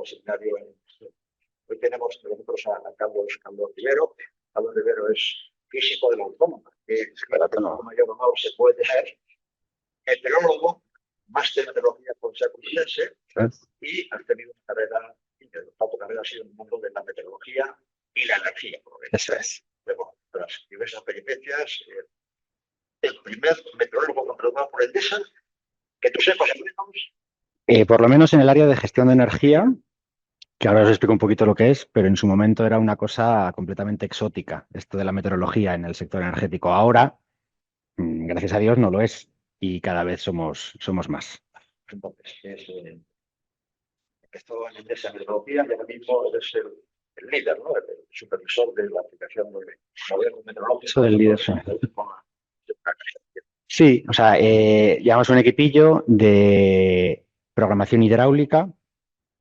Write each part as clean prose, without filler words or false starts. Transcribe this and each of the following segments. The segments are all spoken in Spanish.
el seminario. Hoy tenemos nosotros a Carlos Rivero. Carlos Rivero es físico de la Autónoma, que es el mayor honor se puede tener, meteorólogo, máster en meteorología por Universidad Complutense, y has tenido una carrera, tu carrera ha sido en el mundo de la meteorología y la energía. Eso es. Luego, las diversas peripecias, el primer meteorólogo contratado por Endesa, que tú sepas, por lo menos en el área de gestión de energía, que ahora os explico un poquito lo que es, pero en su momento era una cosa completamente exótica, esto de la meteorología en el sector energético. Ahora, gracias a Dios, no lo es y cada vez somos más. Entonces, empezó en Endesa Meteorología y ahora mismo eres el líder, ¿no? El supervisor de la aplicación del modelo meteorológico. Eso del líder, sí. Sí, o sea, llevamos un equipillo de programación hidráulica,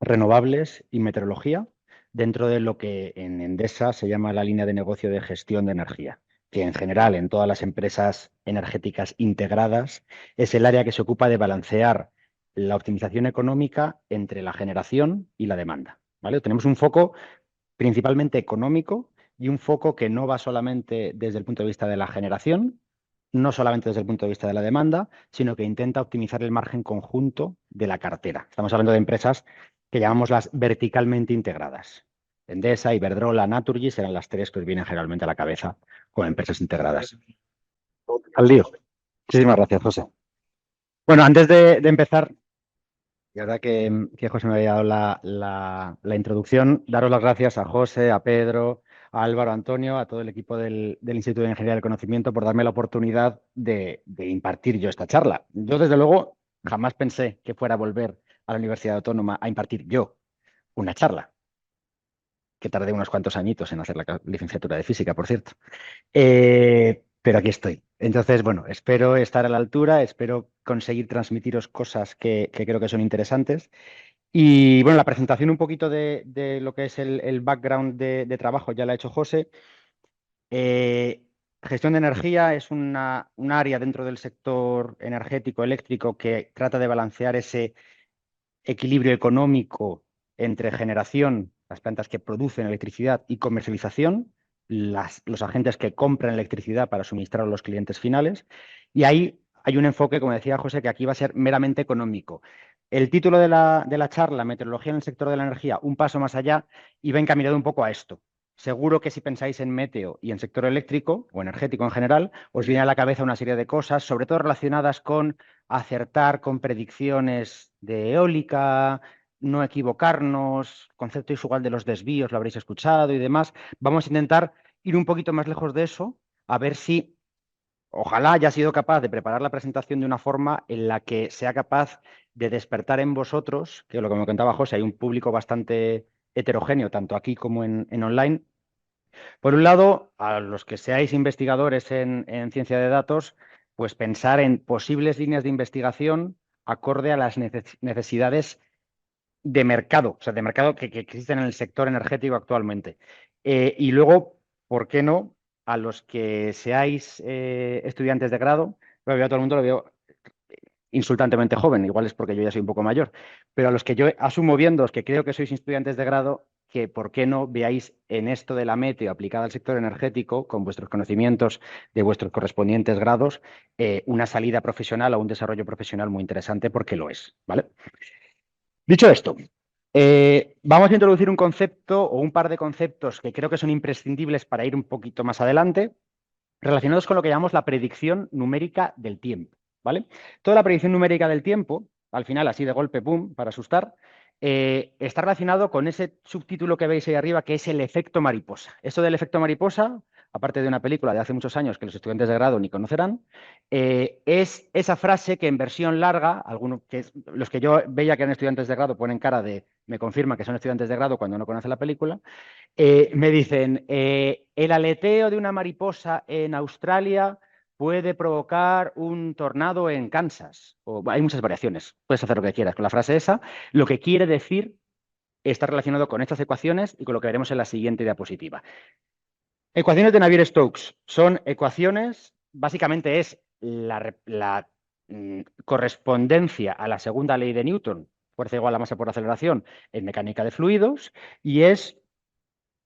renovables y meteorología dentro de lo que en Endesa se llama la línea de negocio de gestión de energía, que en general en todas las empresas energéticas integradas es el área que se ocupa de balancear la optimización económica entre la generación y la demanda, ¿vale? Tenemos un foco principalmente económico y un foco que no va solamente desde el punto de vista de la generación, no solamente desde el punto de vista de la demanda, sino que intenta optimizar el margen conjunto de la cartera. Estamos hablando de empresas que llamamos las verticalmente integradas. Endesa, Iberdrola, Naturgy serán las tres que os vienen generalmente a la cabeza como empresas integradas. Al lío. Muchísimas gracias, José. Bueno, antes de empezar, y ahora que José me había dado la introducción, daros las gracias a José, a Pedro, a Álvaro, a Antonio, a todo el equipo del Instituto de Ingeniería del Conocimiento por darme la oportunidad de impartir yo esta charla. Yo, desde luego, jamás pensé que fuera a volver a la Universidad Autónoma a impartir yo una charla, que tardé unos cuantos añitos en hacer la licenciatura de Física, por cierto. Pero aquí estoy. Entonces, bueno, espero estar a la altura, espero conseguir transmitiros cosas que creo que son interesantes. Y bueno, la presentación un poquito de lo que es el background de trabajo ya la ha hecho José. Gestión de energía es un área dentro del sector energético eléctrico que trata de balancear ese equilibrio económico entre generación, las plantas que producen electricidad, y comercialización, los agentes que compran electricidad para suministrar a los clientes finales. Y ahí hay un enfoque, como decía José, que aquí va a ser meramente económico. El título de la charla, Meteorología en el sector de la energía, un paso más allá, y va encaminado un poco a esto. Seguro que si pensáis en meteo y en sector eléctrico o energético en general, os viene a la cabeza una serie de cosas, sobre todo relacionadas con acertar con predicciones de eólica, no equivocarnos, conceptos igual de los desvíos, lo habréis escuchado y demás. Vamos a intentar ir un poquito más lejos de eso, a ver si ojalá haya sido capaz de preparar la presentación de una forma en la que sea capaz de despertar en vosotros, que lo que me contaba José, hay un público bastante heterogéneo, tanto aquí como en online. Por un lado, a los que seáis investigadores en ciencia de datos, pues pensar en posibles líneas de investigación acorde a las necesidades de mercado, o sea, de mercado que existen en el sector energético actualmente. Y luego, ¿por qué no? A los que seáis estudiantes de grado, bueno, yo a todo el mundo lo veo insultantemente joven, igual es porque yo ya soy un poco mayor, pero a los que yo asumo viendo, que creo que sois estudiantes de grado, que por qué no veáis en esto de la meteo aplicada al sector energético, con vuestros conocimientos de vuestros correspondientes grados, una salida profesional o un desarrollo profesional muy interesante, porque lo es, ¿vale? Dicho esto, vamos a introducir un concepto o un par de conceptos que creo que son imprescindibles para ir un poquito más adelante, relacionados con lo que llamamos la predicción numérica del tiempo, ¿vale? Toda la predicción numérica del tiempo, al final, así de golpe, pum, para asustar, está relacionado con ese subtítulo que veis ahí arriba, que es el efecto mariposa. Esto del efecto mariposa, aparte de una película de hace muchos años que los estudiantes de grado ni conocerán, es esa frase que en versión larga, los que yo veía que eran estudiantes de grado ponen cara de, me confirman que son estudiantes de grado cuando no conocen la película, me dicen, el aleteo de una mariposa en Australia puede provocar un tornado en Kansas. Hay muchas variaciones, puedes hacer lo que quieras con la frase esa. Lo que quiere decir está relacionado con estas ecuaciones y con lo que veremos en la siguiente diapositiva. Ecuaciones de Navier-Stokes son ecuaciones, básicamente es la correspondencia a la segunda ley de Newton, fuerza igual a masa por aceleración en mecánica de fluidos, y es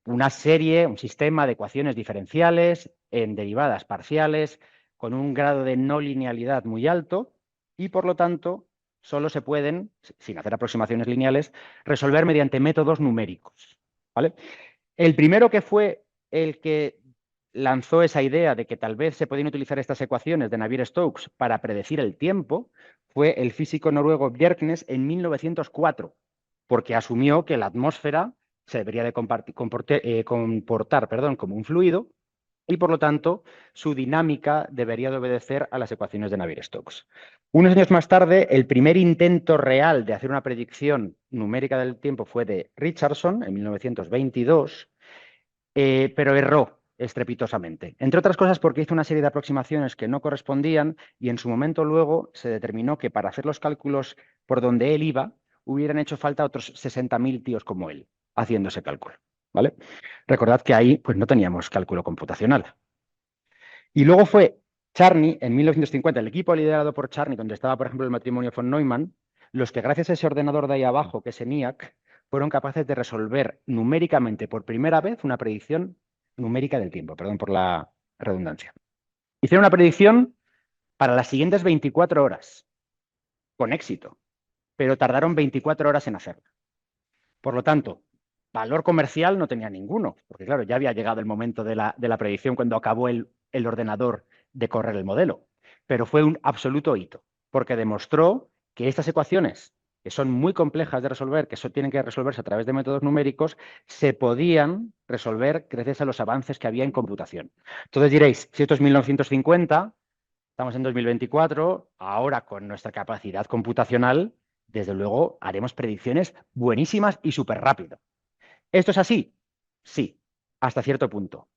una serie, un sistema de ecuaciones diferenciales en derivadas parciales con un grado de no linealidad muy alto y, por lo tanto, solo se pueden, sin hacer aproximaciones lineales, resolver mediante métodos numéricos, ¿vale? El primero que fue el que lanzó esa idea de que tal vez se podían utilizar estas ecuaciones de Navier-Stokes para predecir el tiempo fue el físico noruego Bjerknes en 1904, porque asumió que la atmósfera se debería de comportar como un fluido y, por lo tanto, su dinámica debería de obedecer a las ecuaciones de Navier-Stokes. Unos años más tarde, el primer intento real de hacer una predicción numérica del tiempo fue de Richardson en 1922, pero erró estrepitosamente. Entre otras cosas porque hizo una serie de aproximaciones que no correspondían y en su momento luego se determinó que para hacer los cálculos por donde él iba, hubieran hecho falta otros 60.000 tíos como él haciendo ese cálculo, ¿vale? Recordad que ahí pues no teníamos cálculo computacional. Y luego fue Charney, en 1950, el equipo liderado por Charney, donde estaba, por ejemplo, el matrimonio von Neumann, los que gracias a ese ordenador de ahí abajo, que es ENIAC, fueron capaces de resolver numéricamente por primera vez una predicción numérica del tiempo, perdón por la redundancia. Hicieron una predicción para las siguientes 24 horas, con éxito, pero tardaron 24 horas en hacerlo. Por lo tanto, valor comercial no tenía ninguno, porque claro, ya había llegado el momento de la predicción cuando acabó el ordenador de correr el modelo. Pero fue un absoluto hito, porque demostró que estas ecuaciones, que son muy complejas de resolver, que tienen que resolverse a través de métodos numéricos, se podían resolver gracias a los avances que había en computación. Entonces diréis, si esto es 1950, estamos en 2024, ahora con nuestra capacidad computacional, desde luego haremos predicciones buenísimas y súper rápido. ¿Esto es así? Sí, hasta cierto punto.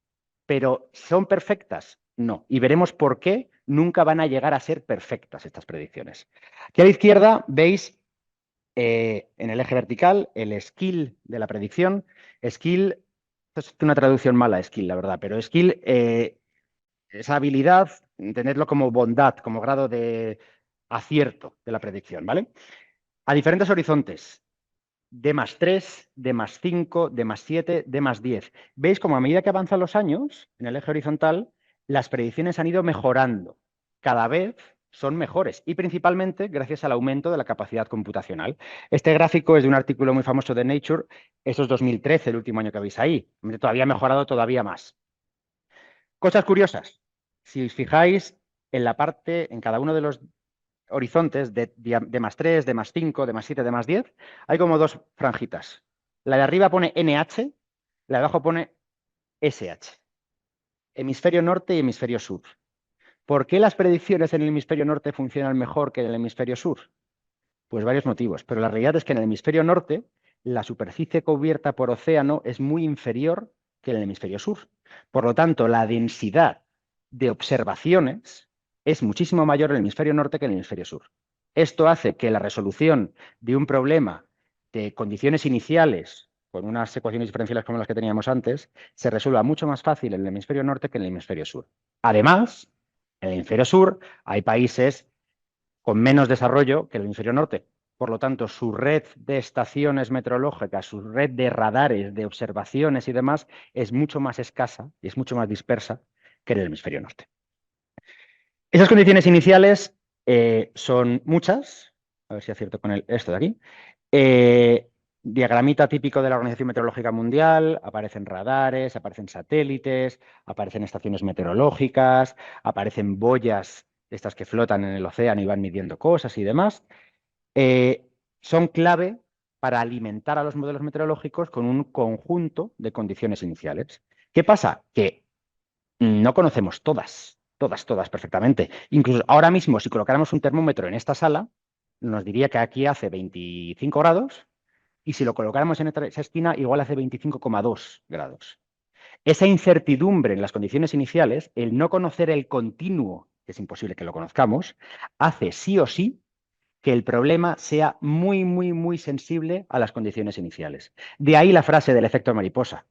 Pero ¿son perfectas? No. Y veremos por qué nunca van a llegar a ser perfectas estas predicciones. Aquí a la izquierda veis en el eje vertical el skill de la predicción. Skill, esto es una traducción mala, skill, la verdad, pero skill, esa habilidad, entenderlo como bondad, como grado de acierto de la predicción, ¿vale? A diferentes horizontes. D+3, D+5, D+7, D+10. ¿Veis cómo a medida que avanzan los años, en el eje horizontal, las predicciones han ido mejorando? Cada vez son mejores y principalmente gracias al aumento de la capacidad computacional. Este gráfico es de un artículo muy famoso de Nature, eso es 2013, el último año que veis ahí. Todavía ha mejorado todavía más. Cosas curiosas. Si os fijáis en la parte, en cada uno de los horizontes de D+3, D+5, D+7, D+10, hay como dos franjitas. La de arriba pone NH, la de abajo pone SH. Hemisferio norte y hemisferio sur. ¿Por qué las predicciones en el hemisferio norte funcionan mejor que en el hemisferio sur? Pues varios motivos, pero la realidad es que en el hemisferio norte la superficie cubierta por océano es muy inferior que en el hemisferio sur. Por lo tanto, la densidad de observaciones es muchísimo mayor en el hemisferio norte que en el hemisferio sur. Esto hace que la resolución de un problema de condiciones iniciales con unas ecuaciones diferenciales como las que teníamos antes se resuelva mucho más fácil en el hemisferio norte que en el hemisferio sur. Además, en el hemisferio sur hay países con menos desarrollo que el hemisferio norte. Por lo tanto, su red de estaciones meteorológicas, su red de radares, de observaciones y demás es mucho más escasa y es mucho más dispersa que en el hemisferio norte. Esas condiciones iniciales son muchas. A ver si acierto con esto de aquí. Diagramita típico de la Organización Meteorológica Mundial, aparecen radares, aparecen satélites, aparecen estaciones meteorológicas, aparecen boyas, estas que flotan en el océano y van midiendo cosas y demás. Son clave para alimentar a los modelos meteorológicos con un conjunto de condiciones iniciales. ¿Qué pasa? Que no conocemos todas perfectamente. Incluso ahora mismo, si colocáramos un termómetro en esta sala, nos diría que aquí hace 25 grados y si lo colocáramos en esa esquina, igual hace 25,2 grados. Esa incertidumbre en las condiciones iniciales, el no conocer el continuo, que es imposible que lo conozcamos, hace sí o sí que el problema sea muy sensible a las condiciones iniciales. De ahí la frase del efecto mariposa.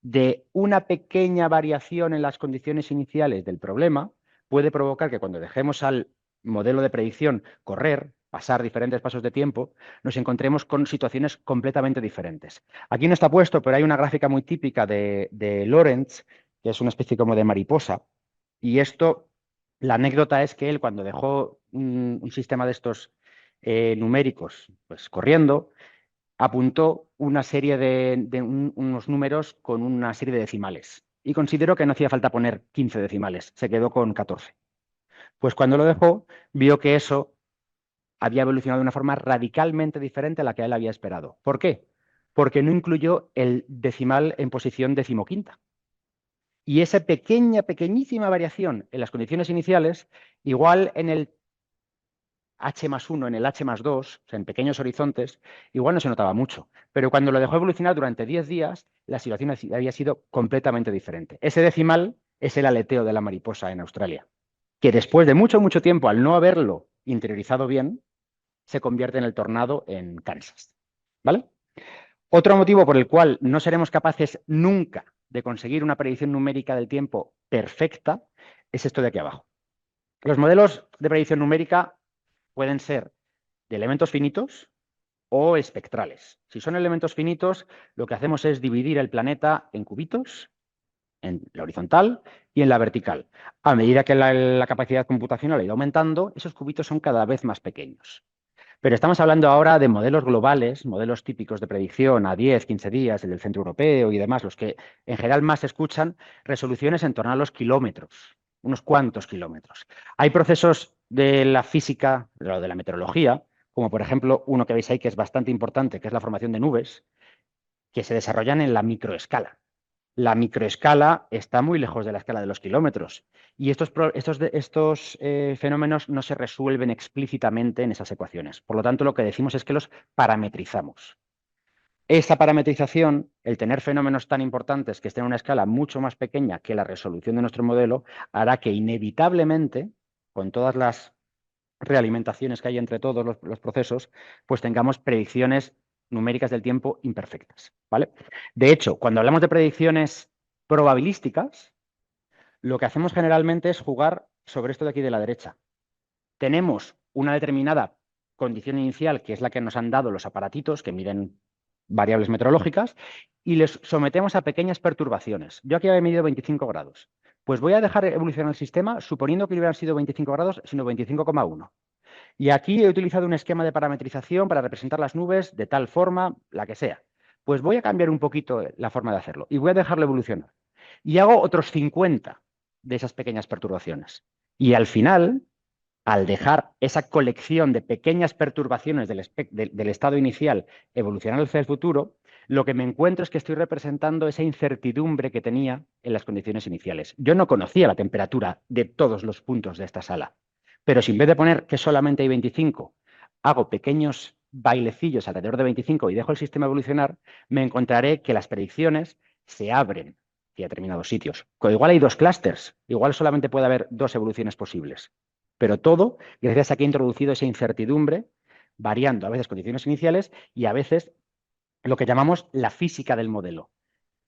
De una pequeña variación en las condiciones iniciales del problema puede provocar que cuando dejemos al modelo de predicción correr, pasar diferentes pasos de tiempo, nos encontremos con situaciones completamente diferentes. Aquí no está puesto, pero hay una gráfica muy típica de Lorentz, que es una especie como de mariposa, y esto, la anécdota es que él cuando dejó un sistema de estos numéricos pues, corriendo, apuntó una serie unos números con una serie de decimales y consideró que no hacía falta poner 15 decimales, se quedó con 14. Pues cuando lo dejó, vio que eso había evolucionado de una forma radicalmente diferente a la que él había esperado. ¿Por qué? Porque no incluyó el decimal en posición decimoquinta. Y esa pequeñísima variación en las condiciones iniciales, igual en el H+1, en el H+2, o sea, en pequeños horizontes, igual no se notaba mucho. Pero cuando lo dejó evolucionar durante 10 días, la situación había sido completamente diferente. Ese decimal es el aleteo de la mariposa en Australia, que después de mucho tiempo, al no haberlo interiorizado bien, se convierte en el tornado en Kansas. ¿Vale? Otro motivo por el cual no seremos capaces nunca de conseguir una predicción numérica del tiempo perfecta es esto de aquí abajo. Los modelos de predicción numérica pueden ser de elementos finitos o espectrales. Si son elementos finitos, lo que hacemos es dividir el planeta en cubitos, en la horizontal y en la vertical. A medida que la capacidad computacional ha ido aumentando, esos cubitos son cada vez más pequeños. Pero estamos hablando ahora de modelos globales, modelos típicos de predicción a 10, 15 días, el del Centro Europeo y demás, los que en general más se escuchan, resoluciones en torno a los kilómetros, unos cuantos kilómetros. Hay procesos de la física, de la meteorología, como por ejemplo uno que veis ahí que es bastante importante, que es la formación de nubes, que se desarrollan en la microescala. La microescala está muy lejos de la escala de los kilómetros y estos fenómenos no se resuelven explícitamente en esas ecuaciones. Por lo tanto, lo que decimos es que los parametrizamos. Esta parametrización, el tener fenómenos tan importantes que estén en una escala mucho más pequeña que la resolución de nuestro modelo, hará que inevitablemente, con todas las realimentaciones que hay entre todos los procesos, pues tengamos predicciones numéricas del tiempo imperfectas, ¿vale? De hecho, cuando hablamos de predicciones probabilísticas, lo que hacemos generalmente es jugar sobre esto de aquí de la derecha. Tenemos una determinada condición inicial, que es la que nos han dado los aparatitos que miden variables meteorológicas, y les sometemos a pequeñas perturbaciones. Yo aquí había medido 25 grados. Pues voy a dejar evolucionar el sistema suponiendo que no hubieran sido 25 grados, sino 25,1. Y aquí he utilizado un esquema de parametrización para representar las nubes de tal forma, la que sea. Pues voy a cambiar un poquito la forma de hacerlo y voy a dejarlo evolucionar. Y hago otros 50 de esas pequeñas perturbaciones. Y al final, al dejar esa colección de pequeñas perturbaciones del estado inicial evolucionar hacia el futuro, lo que me encuentro es que estoy representando esa incertidumbre que tenía en las condiciones iniciales. Yo no conocía la temperatura de todos los puntos de esta sala, pero si en vez de poner que solamente hay 25, hago pequeños bailecillos alrededor de 25 y dejo el sistema evolucionar, me encontraré que las predicciones se abren hacia determinados sitios. Igual hay 2 clústeres, igual solamente puede haber 2 evoluciones posibles. Pero todo gracias a que he introducido esa incertidumbre, variando a veces condiciones iniciales y a veces lo que llamamos la física del modelo.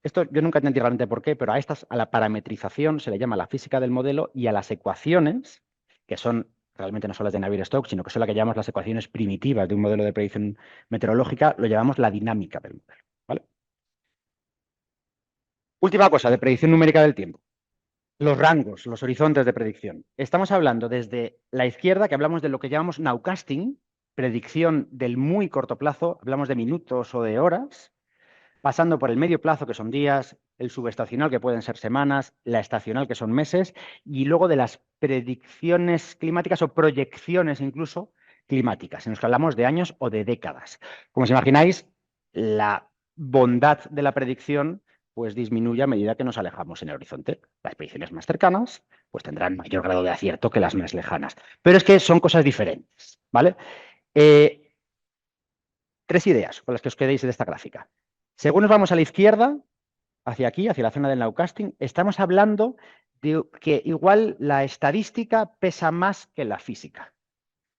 Esto yo nunca entendí realmente por qué, pero a la parametrización se le llama la física del modelo y a las ecuaciones, que son realmente no son las de Navier-Stokes, sino que son las que llamamos las ecuaciones primitivas de un modelo de predicción meteorológica, lo llamamos la dinámica del modelo. ¿Vale? Última cosa, de predicción numérica del tiempo. Los rangos, los horizontes de predicción. Estamos hablando desde la izquierda, que hablamos de lo que llamamos nowcasting, predicción del muy corto plazo, hablamos de minutos o de horas, pasando por el medio plazo, que son días, el subestacional, que pueden ser semanas, la estacional, que son meses, y luego de las predicciones climáticas o proyecciones incluso climáticas, en los que hablamos de años o de décadas. Como os imagináis, la bondad de la predicción pues disminuye a medida que nos alejamos en el horizonte. Las predicciones más cercanas pues tendrán mayor grado de acierto que las más lejanas. Pero es que son cosas diferentes, ¿vale? 3 ideas con las que os quedéis de esta gráfica. Según nos vamos a la izquierda, hacia aquí, hacia la zona del nowcasting, estamos hablando de que igual la estadística pesa más que la física.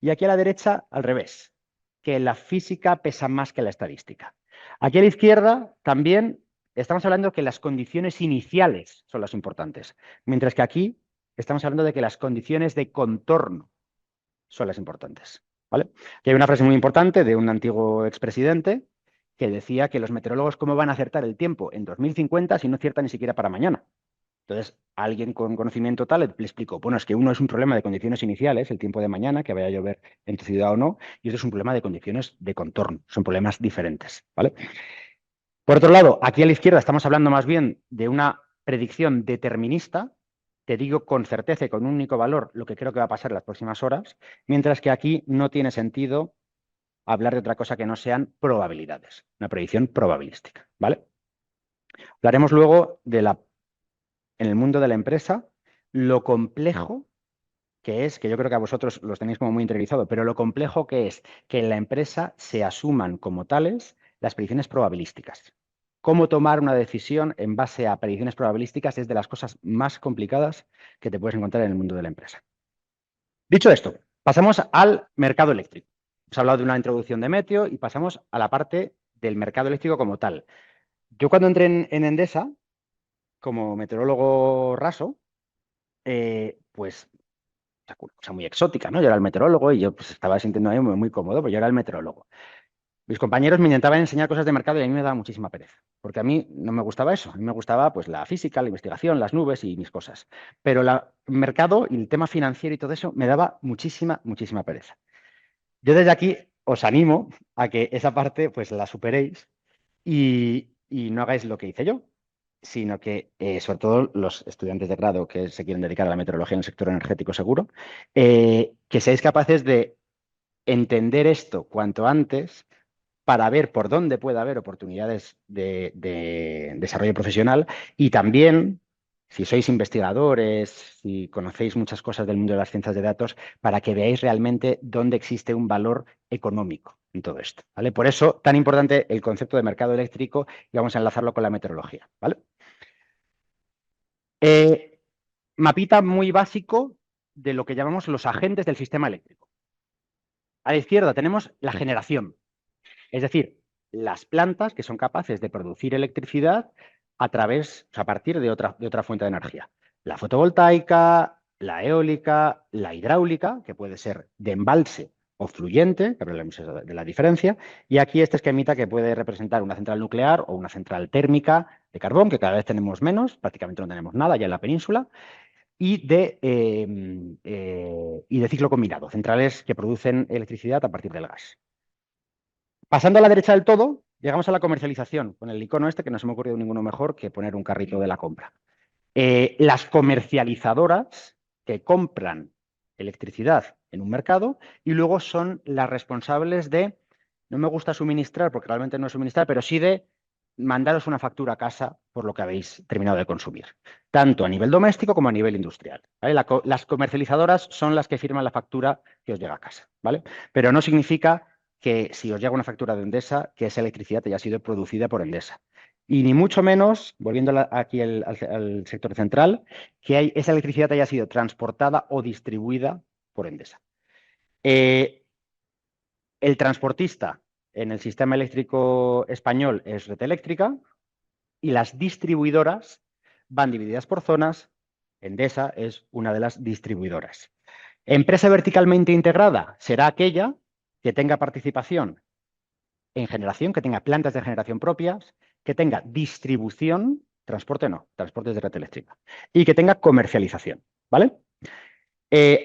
Y aquí a la derecha, al revés, que la física pesa más que la estadística. Aquí a la izquierda también estamos hablando que las condiciones iniciales son las importantes, mientras que aquí estamos hablando de que las condiciones de contorno son las importantes. ¿vale? Y hay una frase muy importante de un antiguo expresidente que decía que los meteorólogos, ¿cómo van a acertar el tiempo en 2050 si no aciertan ni siquiera para mañana? Entonces, alguien con conocimiento tal le explicó, bueno, es que uno es un problema de condiciones iniciales, el tiempo de mañana, que vaya a llover en tu ciudad o no, y otro es un problema de condiciones de contorno, son problemas diferentes, ¿vale? Por otro lado, aquí a la izquierda estamos hablando más bien de una predicción determinista, te digo con certeza y con un único valor lo que creo que va a pasar en las próximas horas, mientras que aquí no tiene sentido hablar de otra cosa que no sean probabilidades, una predicción probabilística, ¿vale? Hablaremos luego de en el mundo de la empresa, lo complejo que es, que yo creo que a vosotros los tenéis como muy interiorizado, pero lo complejo que es que en la empresa se asuman como tales las predicciones probabilísticas. Cómo tomar una decisión en base a predicciones probabilísticas es de las cosas más complicadas que te puedes encontrar en el mundo de la empresa. Dicho esto, pasamos al mercado eléctrico. Hemos hablado de una introducción de Meteo y pasamos a la parte del mercado eléctrico como tal. Yo cuando entré en Endesa, como meteorólogo raso, pues una cosa muy exótica, ¿no? Yo era el meteorólogo y yo pues, estaba sintiendo ahí muy, muy cómodo, pues yo era el meteorólogo. Mis compañeros me intentaban enseñar cosas de mercado y a mí me daba muchísima pereza, porque a mí no me gustaba eso, a mí me gustaba pues la física, la investigación, las nubes y mis cosas. Pero el mercado y el tema financiero y todo eso me daba muchísima, muchísima pereza. Yo desde aquí os animo a que esa parte pues la superéis y no hagáis lo que hice yo, sino que, sobre todo los estudiantes de grado que se quieren dedicar a la meteorología en el sector energético seguro, que seáis capaces de entender esto cuanto antes para ver por dónde puede haber oportunidades de desarrollo profesional y también, si sois investigadores, si conocéis muchas cosas del mundo de las ciencias de datos, para que veáis realmente dónde existe un valor económico en todo esto, ¿vale? Por eso, tan importante el concepto de mercado eléctrico y vamos a enlazarlo con la meteorología, ¿vale? Mapita muy básico de lo que llamamos los agentes del sistema eléctrico. A la izquierda tenemos la generación, es decir, las plantas que son capaces de producir electricidad a través, o sea, a partir de otra fuente de energía. La fotovoltaica, la eólica, la hidráulica, que puede ser de embalse o fluyente, que hablamos de la diferencia, y aquí este esquemita que puede representar una central nuclear o una central térmica de carbón, que cada vez tenemos menos, prácticamente no tenemos nada ya en la península, y de ciclo combinado, centrales que producen electricidad a partir del gas. Pasando a la derecha del todo, llegamos a la comercialización, con el icono este que no se me ha ocurrido ninguno mejor que poner un carrito de la compra. Las comercializadoras que compran electricidad en un mercado y luego son las responsables de, no me gusta suministrar porque realmente no es suministrar, pero sí de mandaros una factura a casa por lo que habéis terminado de consumir, tanto a nivel doméstico como a nivel industrial, ¿vale? Las comercializadoras son las que firman la factura que os llega a casa, ¿vale? Pero no significa que si os llega una factura de Endesa, que esa electricidad haya sido producida por Endesa. Y ni mucho menos, volviendo aquí al sector central, que esa electricidad haya sido transportada o distribuida por Endesa. El transportista en el sistema eléctrico español es Red Eléctrica y las distribuidoras van divididas por zonas. Endesa es una de las distribuidoras. Empresa verticalmente integrada será aquella que tenga participación en generación, que tenga plantas de generación propias, que tenga distribución, transporte no, transporte es de red eléctrica, y que tenga comercialización, ¿vale?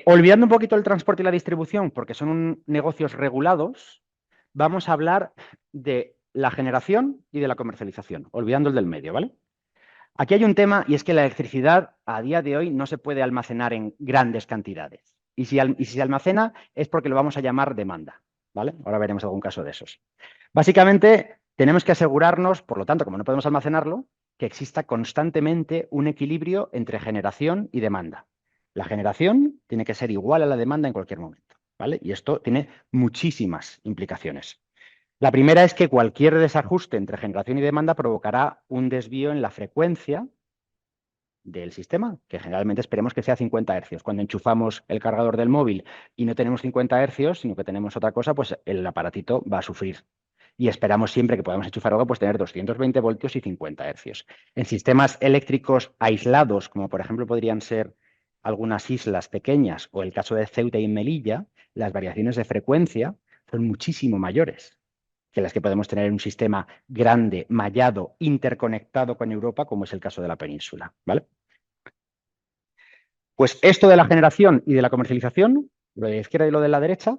Olvidando un poquito el transporte y la distribución, porque son negocios regulados, vamos a hablar de la generación y de la comercialización, olvidando el del medio, ¿vale? Aquí hay un tema y es que la electricidad a día de hoy no se puede almacenar en grandes cantidades. Y si se almacena es porque lo vamos a llamar demanda, ¿vale? Ahora veremos algún caso de esos. Básicamente, tenemos que asegurarnos, por lo tanto, como no podemos almacenarlo, que exista constantemente un equilibrio entre generación y demanda. La generación tiene que ser igual a la demanda en cualquier momento, ¿vale? Y esto tiene muchísimas implicaciones. La primera es que cualquier desajuste entre generación y demanda provocará un desvío en la frecuencia del sistema, que generalmente esperemos que sea 50 hercios. Cuando enchufamos el cargador del móvil y no tenemos 50 hercios, sino que tenemos otra cosa, pues el aparatito va a sufrir. Y esperamos siempre que podamos enchufar algo, pues tener 220 voltios y 50 hercios. En sistemas eléctricos aislados, como por ejemplo podrían ser algunas islas pequeñas o el caso de Ceuta y Melilla, las variaciones de frecuencia son muchísimo mayores que las que podemos tener en un sistema grande, mallado, interconectado con Europa, como es el caso de la península, ¿vale? Pues esto de la generación y de la comercialización, lo de la izquierda y lo de la derecha,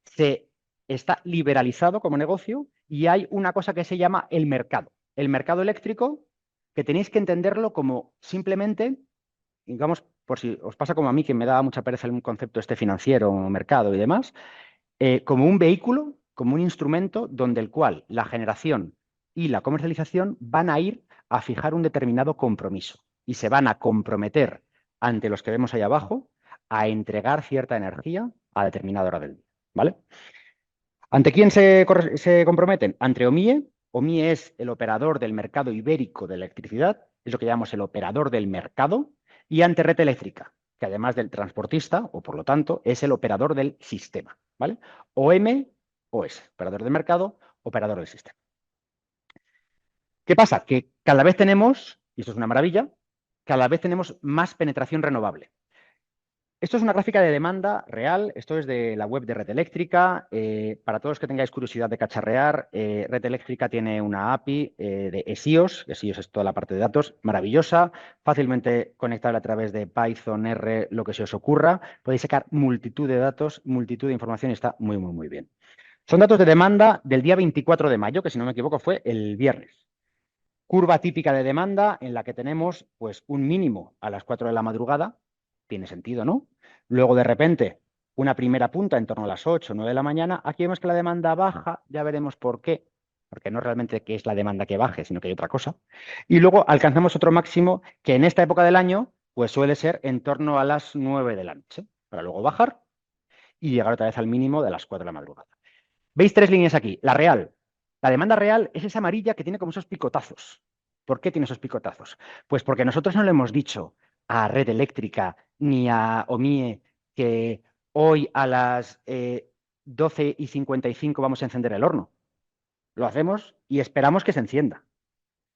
se está liberalizado como negocio y hay una cosa que se llama el mercado. El mercado eléctrico, que tenéis que entenderlo como simplemente, digamos, por si os pasa como a mí, que me da mucha pereza el concepto este financiero, mercado y demás, como un vehículo, como un instrumento donde el cual la generación y la comercialización van a ir a fijar un determinado compromiso y se van a comprometer ante los que vemos ahí abajo a entregar cierta energía a determinada hora del día, ¿vale? ¿Ante quién se comprometen? Ante OMIE. OMIE es el operador del mercado ibérico de electricidad, es lo que llamamos el operador del mercado, y ante Red Eléctrica, que además del transportista, o por lo tanto, es el operador del sistema, ¿vale? OM, OS, operador del mercado, operador del sistema. ¿Qué pasa? Que cada vez tenemos, y esto es una maravilla, cada vez tenemos más penetración renovable. Esto es una gráfica de demanda real, esto es de la web de Red Eléctrica. Para todos los que tengáis curiosidad de cacharrear, Red Eléctrica tiene una API de ESIOS, ESIOS es toda la parte de datos, maravillosa, fácilmente conectable a través de Python, R, lo que se os ocurra. Podéis sacar multitud de datos, multitud de información y está muy, muy, muy bien. Son datos de demanda del día 24 de mayo, que si no me equivoco fue el viernes. Curva típica de demanda en la que tenemos pues un mínimo a las 4 de la madrugada, tiene sentido, ¿no? Luego de repente una primera punta en torno a las 8 o 9 de la mañana, aquí vemos que la demanda baja, ya veremos por qué, porque no realmente que es la demanda que baje, sino que hay otra cosa. Y luego alcanzamos otro máximo que en esta época del año pues suele ser en torno a las 9 de la noche, para luego bajar y llegar otra vez al mínimo de las 4 de la madrugada. ¿Veis tres líneas aquí? La real. La demanda real es esa amarilla que tiene como esos picotazos. ¿Por qué tiene esos picotazos? Pues porque nosotros no le hemos dicho a Red Eléctrica ni a OMIE que hoy a las 12:55 vamos a encender el horno. Lo hacemos y esperamos que se encienda.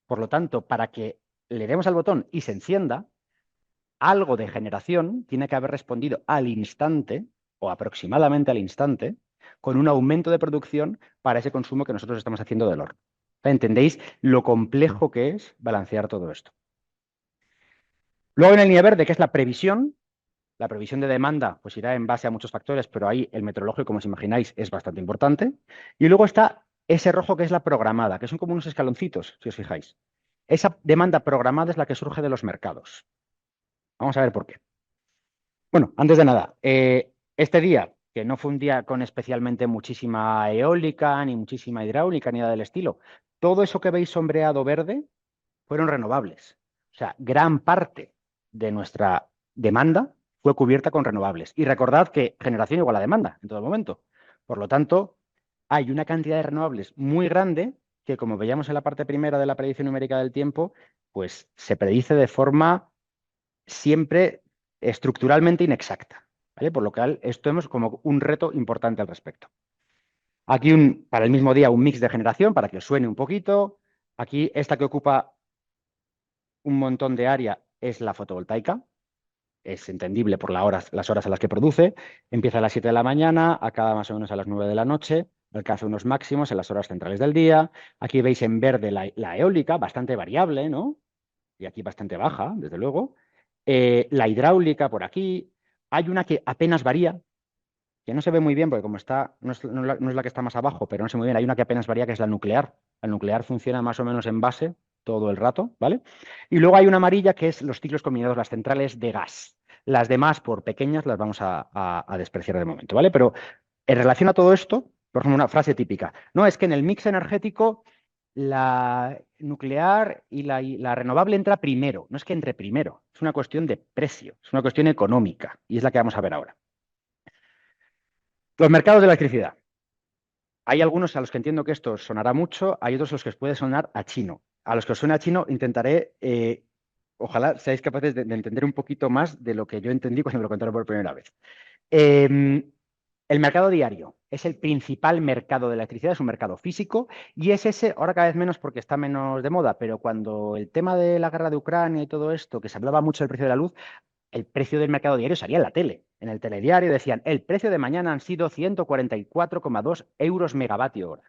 Por lo tanto, para que le demos al botón y se encienda, algo de generación tiene que haber respondido al instante o aproximadamente al instante con un aumento de producción para ese consumo que nosotros estamos haciendo del horno. ¿Entendéis lo complejo que es balancear todo esto? Luego en el línea verde, que es la previsión de demanda, pues irá en base a muchos factores, pero ahí el meteorológico, como os imagináis, es bastante importante. Y luego está ese rojo que es la programada, que son como unos escaloncitos, si os fijáis. Esa demanda programada es la que surge de los mercados. Vamos a ver por qué. Bueno, antes de nada, este día, que no fue un día con especialmente muchísima eólica, ni muchísima hidráulica, ni nada del estilo, todo eso que veis sombreado verde fueron renovables. O sea, gran parte de nuestra demanda fue cubierta con renovables. Y recordad que generación igual a demanda en todo momento. Por lo tanto, hay una cantidad de renovables muy grande que, como veíamos en la parte primera de la predicción numérica del tiempo, pues se predice de forma siempre estructuralmente inexacta, ¿vale? Por lo que esto es como un reto importante al respecto. Aquí para el mismo día un mix de generación para que os suene un poquito. Aquí esta que ocupa un montón de área es la fotovoltaica. Es entendible por las horas a las que produce. Empieza a las 7 de la mañana, acaba más o menos a las 9 de la noche, alcanza unos máximos en las horas centrales del día. Aquí veis en verde la eólica, bastante variable, ¿no? Y aquí bastante baja, desde luego. La hidráulica por aquí. Hay una que apenas varía, que no se ve muy bien porque como está, no es la que está más abajo, pero no se ve muy bien. Hay una que apenas varía que es la nuclear. La nuclear funciona más o menos en base todo el rato, ¿vale? Y luego hay una amarilla que es los ciclos combinados, las centrales de gas. Las demás, por pequeñas, las vamos a despreciar de momento, ¿vale? Pero en relación a todo esto, por ejemplo, una frase típica. No, es que en el mix energético la nuclear y la renovable entra primero. No es que entre primero, es una cuestión de precio, es una cuestión económica y es la que vamos a ver ahora. Los mercados de electricidad. Hay algunos a los que entiendo que esto os sonará mucho, hay otros a los que os puede sonar a chino. A los que os suene a chino intentaré, ojalá seáis capaces de entender un poquito más de lo que yo entendí cuando me lo contaron por primera vez. El mercado diario es el principal mercado de electricidad, es un mercado físico y es ese, ahora cada vez menos porque está menos de moda, pero cuando el tema de la guerra de Ucrania y todo esto, que se hablaba mucho del precio de la luz, el precio del mercado diario salía en la tele. En el telediario decían, el precio de mañana han sido 144,2 euros megavatio hora.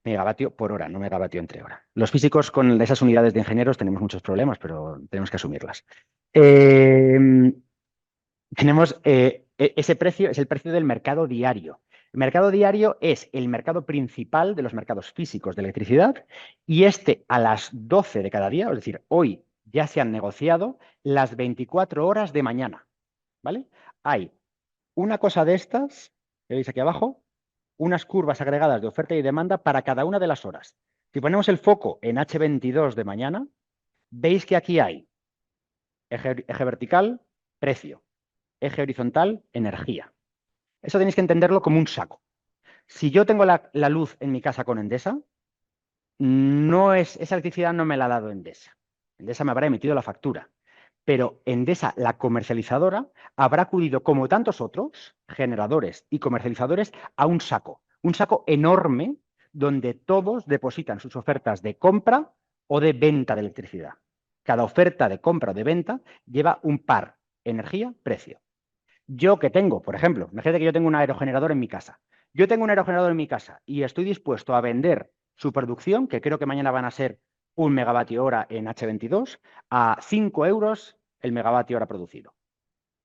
Megavatio por hora, no megavatio entre hora. Los físicos con esas unidades de ingenieros tenemos muchos problemas, pero tenemos que asumirlas. Tenemos ese precio, es el precio del mercado diario. El mercado diario es el mercado principal de los mercados físicos de electricidad y este a las 12 de cada día, es decir, hoy ya se han negociado las 24 horas de mañana, ¿vale? Hay una cosa de estas, que veis aquí abajo, unas curvas agregadas de oferta y demanda para cada una de las horas. Si ponemos el foco en H22 de mañana, veis que aquí hay eje vertical, precio, eje horizontal, energía. Eso tenéis que entenderlo como un saco. Si yo tengo la luz en mi casa con Endesa, esa electricidad no me la ha dado Endesa. Endesa me habrá emitido la factura. Pero Endesa, la comercializadora, habrá acudido, como tantos otros, generadores y comercializadores, a un saco enorme donde todos depositan sus ofertas de compra o de venta de electricidad. Cada oferta de compra o de venta lleva un par, energía, precio. Yo que tengo, por ejemplo, imagínate que yo tengo un aerogenerador en mi casa. Yo tengo un aerogenerador en mi casa y estoy dispuesto a vender su producción, que creo que mañana van a ser 1 megavatio hora en H22, a 5 euros el megavatio hora producido.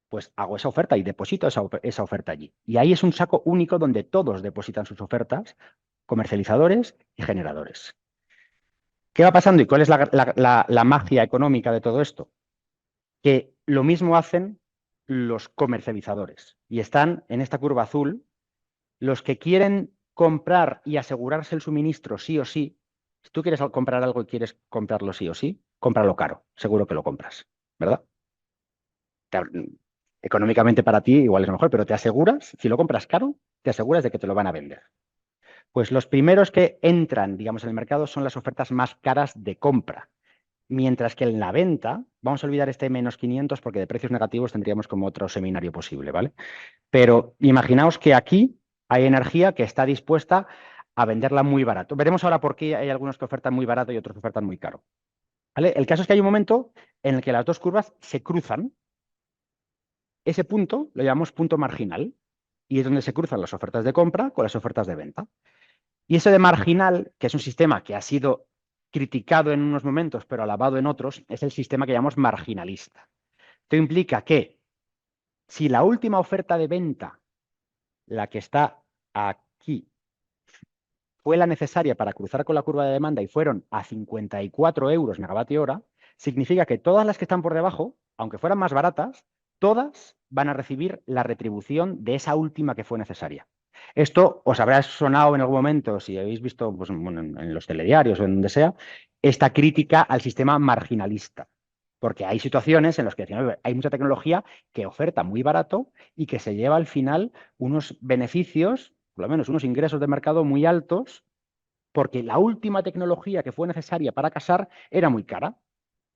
Pues hago esa oferta y deposito esa oferta allí. Y ahí es un saco único donde todos depositan sus ofertas, comercializadores y generadores. ¿Qué va pasando y cuál es la magia económica de todo esto? Que lo mismo hacen los comercializadores y están en esta curva azul los que quieren comprar y asegurarse el suministro sí o sí. Si tú quieres comprar algo y quieres comprarlo sí o sí, cómpralo caro, seguro que lo compras, ¿verdad? Económicamente para ti igual es mejor, pero te aseguras, si lo compras caro, te aseguras de que te lo van a vender. Pues los primeros que entran, digamos, en el mercado son las ofertas más caras de compra. Mientras que en la venta, vamos a olvidar este menos 500 porque de precios negativos tendríamos como otro seminario posible, ¿vale? Pero imaginaos que aquí hay energía que está dispuesta a venderla muy barato. Veremos ahora por qué hay algunos que ofertan muy barato y otros que ofertan muy caro, ¿vale? El caso es que hay un momento en el que las dos curvas se cruzan. Ese punto lo llamamos punto marginal y es donde se cruzan las ofertas de compra con las ofertas de venta. Y eso de marginal, que es un sistema que ha sido criticado en unos momentos pero alabado en otros, es el sistema que llamamos marginalista. Esto implica que si la última oferta de venta, la que está aquí, fue la necesaria para cruzar con la curva de demanda y fueron a 54 euros megavatio hora, significa que todas las que están por debajo, aunque fueran más baratas, todas van a recibir la retribución de esa última que fue necesaria. Esto os habrá sonado en algún momento, si habéis visto pues, bueno, en los telediarios o en donde sea, esta crítica al sistema marginalista. Porque hay situaciones en las que hay mucha tecnología que oferta muy barato y que se lleva al final unos beneficios, por lo menos unos ingresos de mercado muy altos, porque la última tecnología que fue necesaria para casar era muy cara.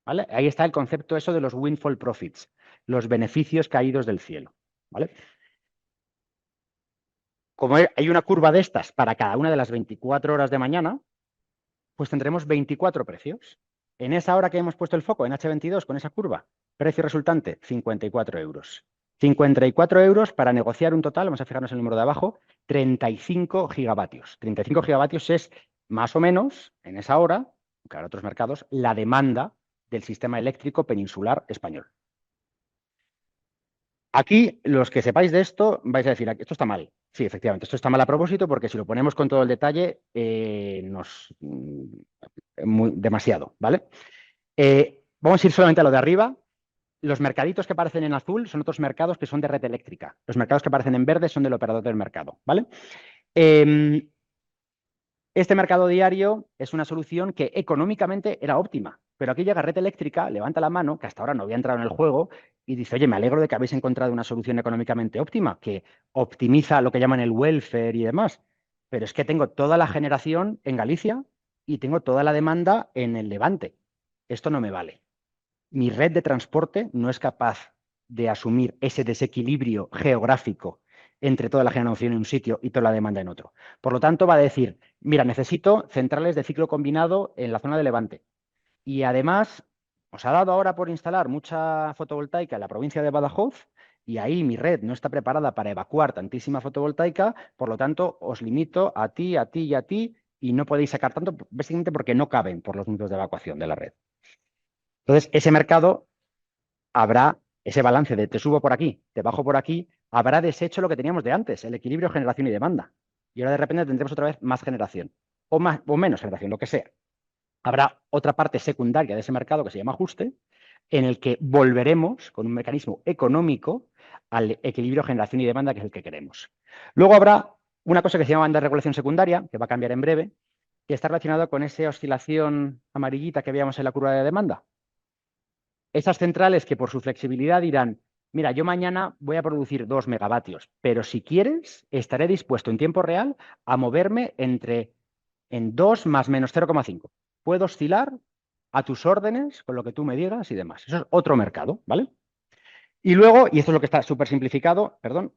¿Vale? Ahí está el concepto eso de los windfall profits, los beneficios caídos del cielo. ¿Vale? Como hay una curva de estas para cada una de las 24 horas de mañana, pues tendremos 24 precios. En esa hora que hemos puesto el foco, en H22, con esa curva, precio resultante, 54 euros. 54 euros para negociar un total, vamos a fijarnos en el número de abajo, 35 gigavatios. 35 gigavatios es más o menos, en esa hora, aunque habrá otros mercados, la demanda del sistema eléctrico peninsular español. Aquí, los que sepáis de esto, vais a decir, esto está mal. Sí, efectivamente, esto está mal a propósito porque si lo ponemos con todo el detalle, demasiado, ¿vale? Vamos a ir solamente a lo de arriba. Los mercaditos que aparecen en azul son otros mercados que son de red eléctrica. Los mercados que aparecen en verde son del operador del mercado, ¿vale? Este mercado diario es una solución que económicamente era óptima, pero aquí llega Red Eléctrica, levanta la mano, que hasta ahora no había entrado en el juego, y dice, oye, me alegro de que habéis encontrado una solución económicamente óptima, que optimiza lo que llaman el welfare y demás, pero es que tengo toda la generación en Galicia y tengo toda la demanda en el Levante. Esto no me vale. Mi red de transporte no es capaz de asumir ese desequilibrio geográfico entre toda la generación en un sitio y toda la demanda en otro. Por lo tanto, va a decir, mira, necesito centrales de ciclo combinado en la zona de Levante. Y además, os ha dado ahora por instalar mucha fotovoltaica en la provincia de Badajoz y ahí mi red no está preparada para evacuar tantísima fotovoltaica, por lo tanto, os limito a ti, a ti y a ti y no podéis sacar tanto, básicamente porque no caben por los núcleos de evacuación de la red. Entonces, ese mercado habrá, ese balance de te subo por aquí, te bajo por aquí, habrá deshecho lo que teníamos de antes, el equilibrio generación y demanda. Y ahora de repente tendremos otra vez más generación o menos generación, lo que sea. Habrá otra parte secundaria de ese mercado que se llama ajuste, en el que volveremos con un mecanismo económico al equilibrio generación y demanda, que es el que queremos. Luego habrá una cosa que se llama banda de regulación secundaria, que va a cambiar en breve, que está relacionada con esa oscilación amarillita que veíamos en la curva de demanda. Esas centrales que por su flexibilidad dirán, mira, yo mañana voy a producir 2 megavatios, pero si quieres, estaré dispuesto en tiempo real a moverme en 2 más menos 0,5. Puedo oscilar a tus órdenes con lo que tú me digas y demás. Eso es otro mercado, ¿vale? Y luego, y esto es lo que está súper simplificado, perdón,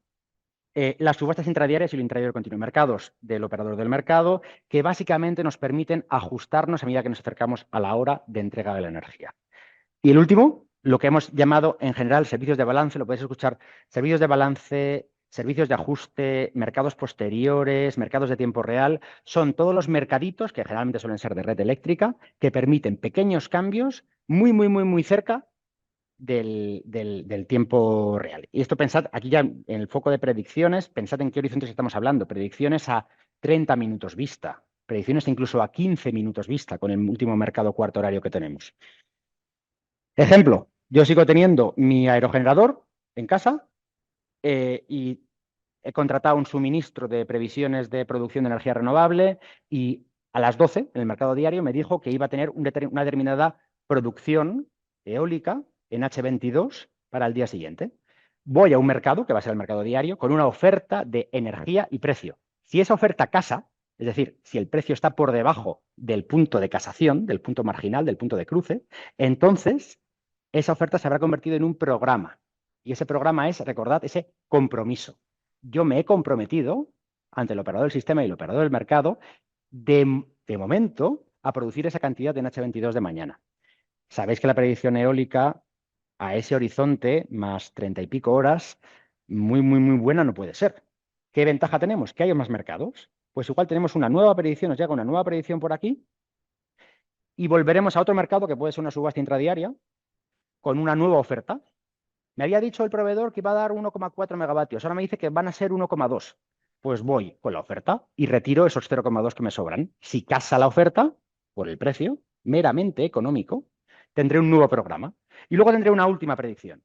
las subastas intradiarias y el intradiario continuo, mercados del operador del mercado, que básicamente nos permiten ajustarnos a medida que nos acercamos a la hora de entrega de la energía. Y el último, lo que hemos llamado en general servicios de balance, lo podéis escuchar, servicios de balance, servicios de ajuste, mercados posteriores, mercados de tiempo real, son todos los mercaditos, que generalmente suelen ser de red eléctrica, que permiten pequeños cambios muy cerca del tiempo real. Y esto pensad, aquí ya en el foco de predicciones, pensad en qué horizontes estamos hablando, predicciones a 30 minutos vista, predicciones incluso a 15 minutos vista con el último mercado cuarto horario que tenemos. Ejemplo, yo sigo teniendo mi aerogenerador en casa y he contratado un suministro de previsiones de producción de energía renovable y a las 12 en el mercado diario me dijo que iba a tener una determinada producción eólica en H22 para el día siguiente. Voy a un mercado, que va a ser el mercado diario, con una oferta de energía y precio. Si esa oferta casa, es decir, si el precio está por debajo del punto de casación, del punto marginal, del punto de cruce, entonces esa oferta se habrá convertido en un programa. Y ese programa es, recordad, ese compromiso. Yo me he comprometido ante el operador del sistema y el operador del mercado de momento a producir esa cantidad en H22 de mañana. Sabéis que la predicción eólica a ese horizonte más 30 y pico horas, muy buena no puede ser. ¿Qué ventaja tenemos? ¿Que hay más mercados? Pues igual tenemos una nueva predicción, nos llega una nueva predicción por aquí y volveremos a otro mercado que puede ser una subasta intradiaria con una nueva oferta. Me había dicho el proveedor que iba a dar 1,4 megavatios, ahora me dice que van a ser 1,2. Pues voy con la oferta y retiro esos 0,2 que me sobran. Si casa la oferta, por el precio, meramente económico, tendré un nuevo programa. Y luego tendré una última predicción.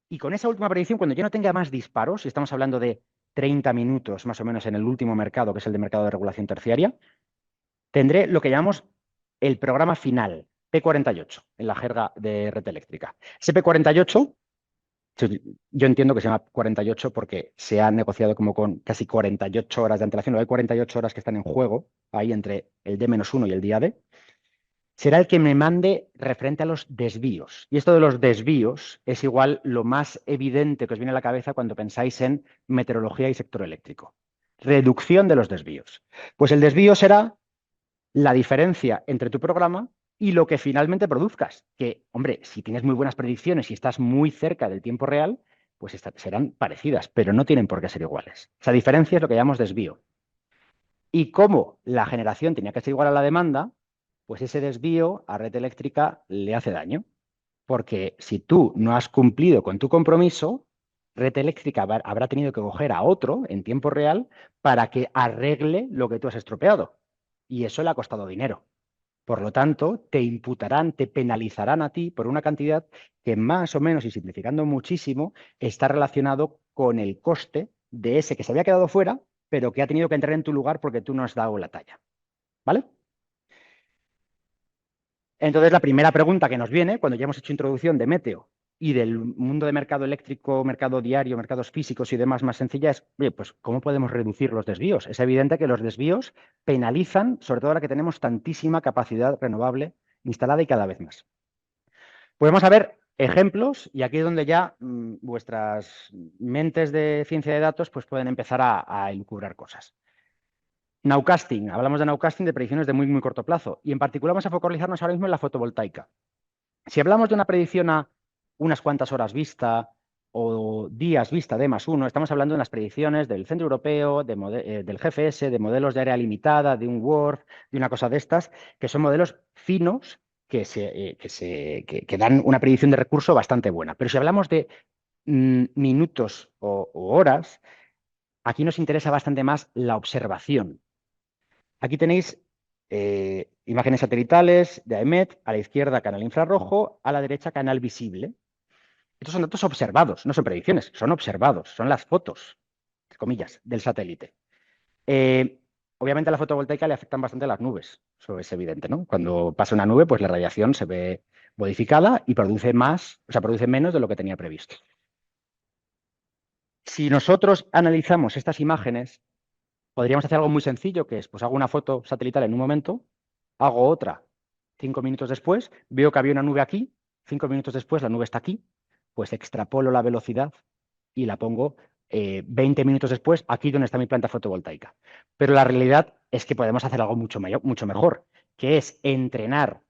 Y con esa última predicción, cuando yo no tenga más disparos, si estamos hablando de 30 minutos más o menos en el último mercado, que es el de mercado de regulación terciaria, tendré lo que llamamos el programa final, P48, en la jerga de red eléctrica. Ese P48, yo entiendo que se llama 48 porque se ha negociado como con casi 48 horas de antelación, hay 48 horas que están en juego, ahí entre el D-1 y el día D, será el que me mande referente a los desvíos. Y esto de los desvíos es igual lo más evidente que os viene a la cabeza cuando pensáis en meteorología y sector eléctrico. Reducción de los desvíos. Pues el desvío será la diferencia entre tu programa y lo que finalmente produzcas. Que, hombre, si tienes muy buenas predicciones y estás muy cerca del tiempo real, pues serán parecidas, pero no tienen por qué ser iguales. Esa diferencia es lo que llamamos desvío. Y como la generación tenía que ser igual a la demanda, pues ese desvío a red eléctrica le hace daño. Porque si tú no has cumplido con tu compromiso, red eléctrica habrá tenido que coger a otro en tiempo real para que arregle lo que tú has estropeado. Y eso le ha costado dinero. Por lo tanto, te imputarán, te penalizarán a ti por una cantidad que más o menos, y simplificando muchísimo, está relacionado con el coste de ese que se había quedado fuera, pero que ha tenido que entrar en tu lugar porque tú no has dado la talla. ¿Vale? Entonces, la primera pregunta que nos viene, cuando ya hemos hecho introducción de Meteo y del mundo de mercado eléctrico, mercado diario, mercados físicos y demás más sencilla, es, oye, pues, ¿cómo podemos reducir los desvíos? Es evidente que los desvíos penalizan, sobre todo ahora que tenemos tantísima capacidad renovable instalada y cada vez más. Podemos ver ejemplos y aquí es donde ya vuestras mentes de ciencia de datos pues, pueden empezar a elucubrar cosas. Nowcasting, hablamos de nowcasting de predicciones de muy corto plazo y en particular vamos a focalizarnos ahora mismo en la fotovoltaica. Si hablamos de una predicción a unas cuantas horas vista o días vista de +1, estamos hablando de las predicciones del Centro Europeo, del GFS, de modelos de área limitada, de un WRF, de una cosa de estas, que son modelos finos que dan una predicción de recurso bastante buena. Pero si hablamos de minutos o horas, aquí nos interesa bastante más la observación. Aquí tenéis imágenes satelitales de AEMET, a la izquierda canal infrarrojo, a la derecha canal visible. Estos son datos observados, no son predicciones, son observados, son las fotos, entre comillas, del satélite. Obviamente a la fotovoltaica le afectan bastante las nubes, eso es evidente, ¿no? Cuando pasa una nube, pues la radiación se ve modificada y produce más, o sea, produce menos de lo que tenía previsto. Si nosotros analizamos estas imágenes, podríamos hacer algo muy sencillo, que es, pues hago una foto satelital en un momento, hago otra 5 minutos después, veo que había una nube aquí, 5 minutos después la nube está aquí, pues extrapolo la velocidad y la pongo 20 minutos después aquí donde está mi planta fotovoltaica. Pero la realidad es que podemos hacer algo mucho mejor, que es entrenar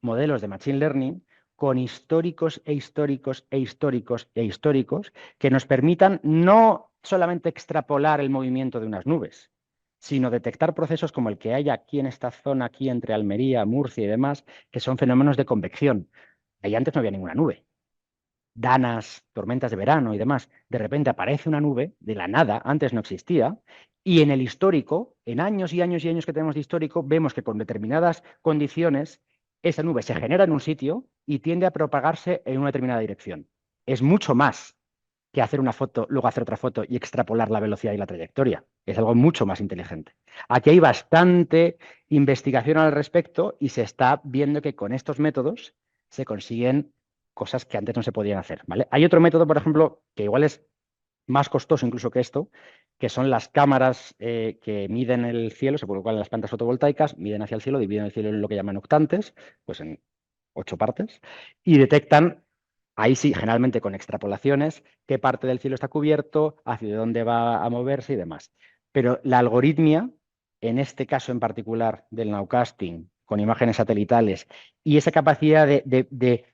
modelos de Machine Learning con históricos e históricos e históricos e históricos que nos permitan no solamente extrapolar el movimiento de unas nubes, sino detectar procesos como el que hay aquí en esta zona, aquí entre Almería, Murcia y demás, que son fenómenos de convección. Ahí antes no había ninguna nube. Danas, tormentas de verano y demás. De repente aparece una nube de la nada, antes no existía, y en el histórico, en años y años y años que tenemos de histórico, vemos que con determinadas condiciones esa nube se genera en un sitio y tiende a propagarse en una determinada dirección. Es mucho más que hacer una foto, luego hacer otra foto y extrapolar la velocidad y la trayectoria. Es algo mucho más inteligente. Aquí hay bastante investigación al respecto y se está viendo que con estos métodos se consiguen cosas que antes no se podían hacer, ¿vale? Hay otro método, por ejemplo, que igual es más costoso incluso que esto, que son las cámaras que miden el cielo, se colocan en las plantas fotovoltaicas, miden hacia el cielo, dividen el cielo en lo que llaman octantes, pues en 8 partes, y detectan, ahí sí, generalmente con extrapolaciones, qué parte del cielo está cubierto, hacia dónde va a moverse y demás. Pero la algoritmia, en este caso en particular del nowcasting, con imágenes satelitales, y esa capacidad de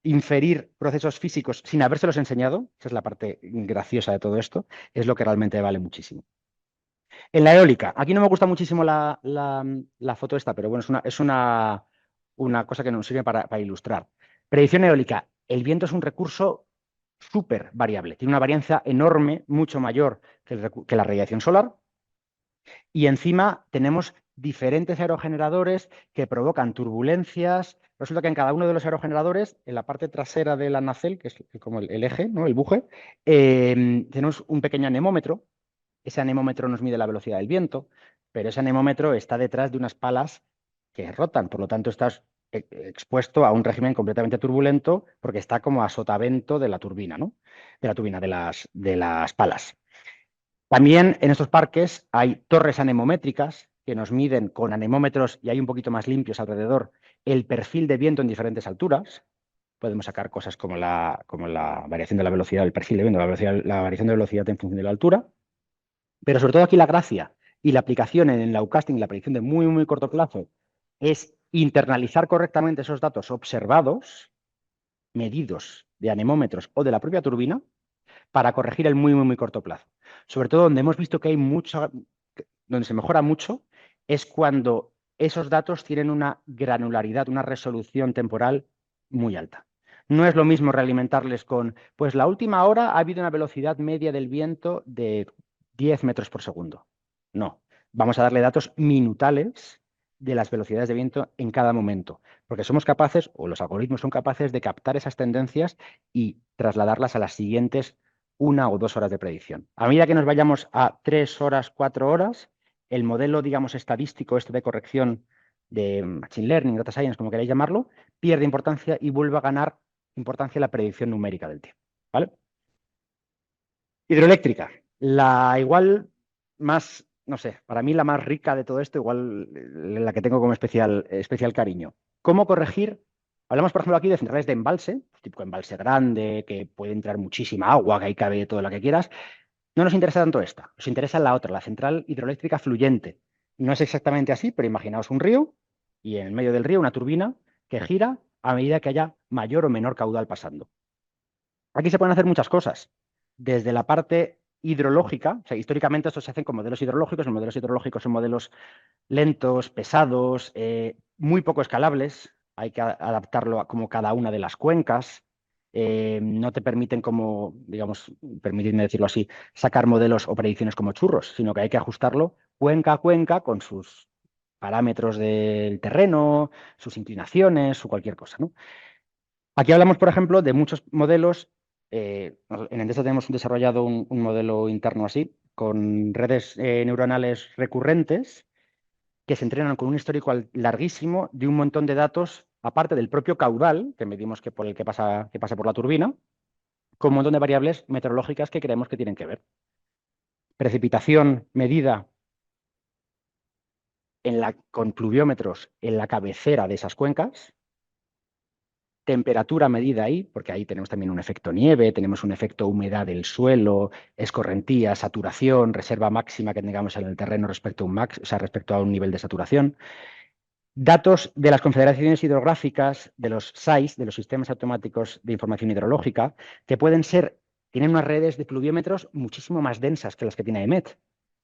inferir procesos físicos sin habérselos enseñado, esa es la parte graciosa de todo esto, es lo que realmente vale muchísimo. En la eólica, aquí no me gusta muchísimo la foto esta, pero bueno, es una cosa que nos sirve para ilustrar. Predicción eólica, el viento es un recurso súper variable, tiene una varianza enorme, mucho mayor que la radiación solar, y encima tenemos diferentes aerogeneradores que provocan turbulencias. Resulta que en cada uno de los aerogeneradores, en la parte trasera de la nacelle, que es como el eje, ¿no? El buje, tenemos un pequeño anemómetro. Ese anemómetro nos mide la velocidad del viento, pero ese anemómetro está detrás de unas palas que rotan, por lo tanto estás expuesto a un régimen completamente turbulento porque está como a sotavento de la turbina, ¿no? De la turbina, de las palas. También en estos parques hay torres anemométricas que nos miden con anemómetros y hay un poquito más limpios alrededor el perfil de viento en diferentes alturas. Podemos sacar cosas como la variación de la velocidad, el perfil de viento, la variación de velocidad en función de la altura. Pero sobre todo aquí la gracia y la aplicación en el nowcasting, la predicción de muy, muy corto plazo, es internalizar correctamente esos datos observados, medidos de anemómetros o de la propia turbina, para corregir el muy, muy, muy corto plazo. Sobre todo donde hemos visto que hay mucho, donde se mejora mucho, es cuando esos datos tienen una granularidad, una resolución temporal muy alta. No es lo mismo realimentarles con, pues la última hora ha habido una velocidad media del viento de 10 metros por segundo. No, vamos a darle datos minutales de las velocidades de viento en cada momento, porque somos capaces, o los algoritmos son capaces de captar esas tendencias y trasladarlas a las siguientes 1 o 2 horas de predicción. A medida que nos vayamos a 3 horas, 4 horas, el modelo, digamos, estadístico, este de corrección de Machine Learning, Data Science, como queráis llamarlo, pierde importancia y vuelve a ganar importancia la predicción numérica del tiempo. ¿Vale? Hidroeléctrica, la igual más, no sé, para mí la más rica de todo esto, igual la que tengo como especial cariño. ¿Cómo corregir? Hablamos, por ejemplo, aquí de centrales de embalse, tipo embalse grande, que puede entrar muchísima agua, que ahí cabe todo lo que quieras. No nos interesa tanto esta, nos interesa la otra, la central hidroeléctrica fluyente. No es exactamente así, pero imaginaos un río y en el medio del río una turbina que gira a medida que haya mayor o menor caudal pasando. Aquí se pueden hacer muchas cosas, desde la parte hidrológica, o sea, históricamente esto se hacen con modelos hidrológicos. Los modelos hidrológicos son modelos lentos, pesados, muy poco escalables. Hay que adaptarlo a como cada una de las cuencas. No te permiten como, digamos, permitidme decirlo así, sacar modelos o predicciones como churros, sino que hay que ajustarlo cuenca a cuenca con sus parámetros del terreno, sus inclinaciones o cualquier cosa, ¿no? Aquí hablamos, por ejemplo, de muchos modelos. En Endesa tenemos desarrollado un modelo interno así, con redes neuronales recurrentes que se entrenan con un histórico larguísimo de un montón de datos, aparte del propio caudal, que medimos por el que pasa por la turbina, con un montón de variables meteorológicas que creemos que tienen que ver. Precipitación medida con pluviómetros en la cabecera de esas cuencas, temperatura medida ahí, porque ahí tenemos también un efecto nieve, tenemos un efecto humedad del suelo, escorrentía, saturación, reserva máxima que tengamos en el terreno respecto a respecto a un nivel de saturación. Datos de las confederaciones hidrográficas, de los SAIS, de los sistemas automáticos de información hidrológica, que tienen unas redes de pluviómetros muchísimo más densas que las que tiene EMET.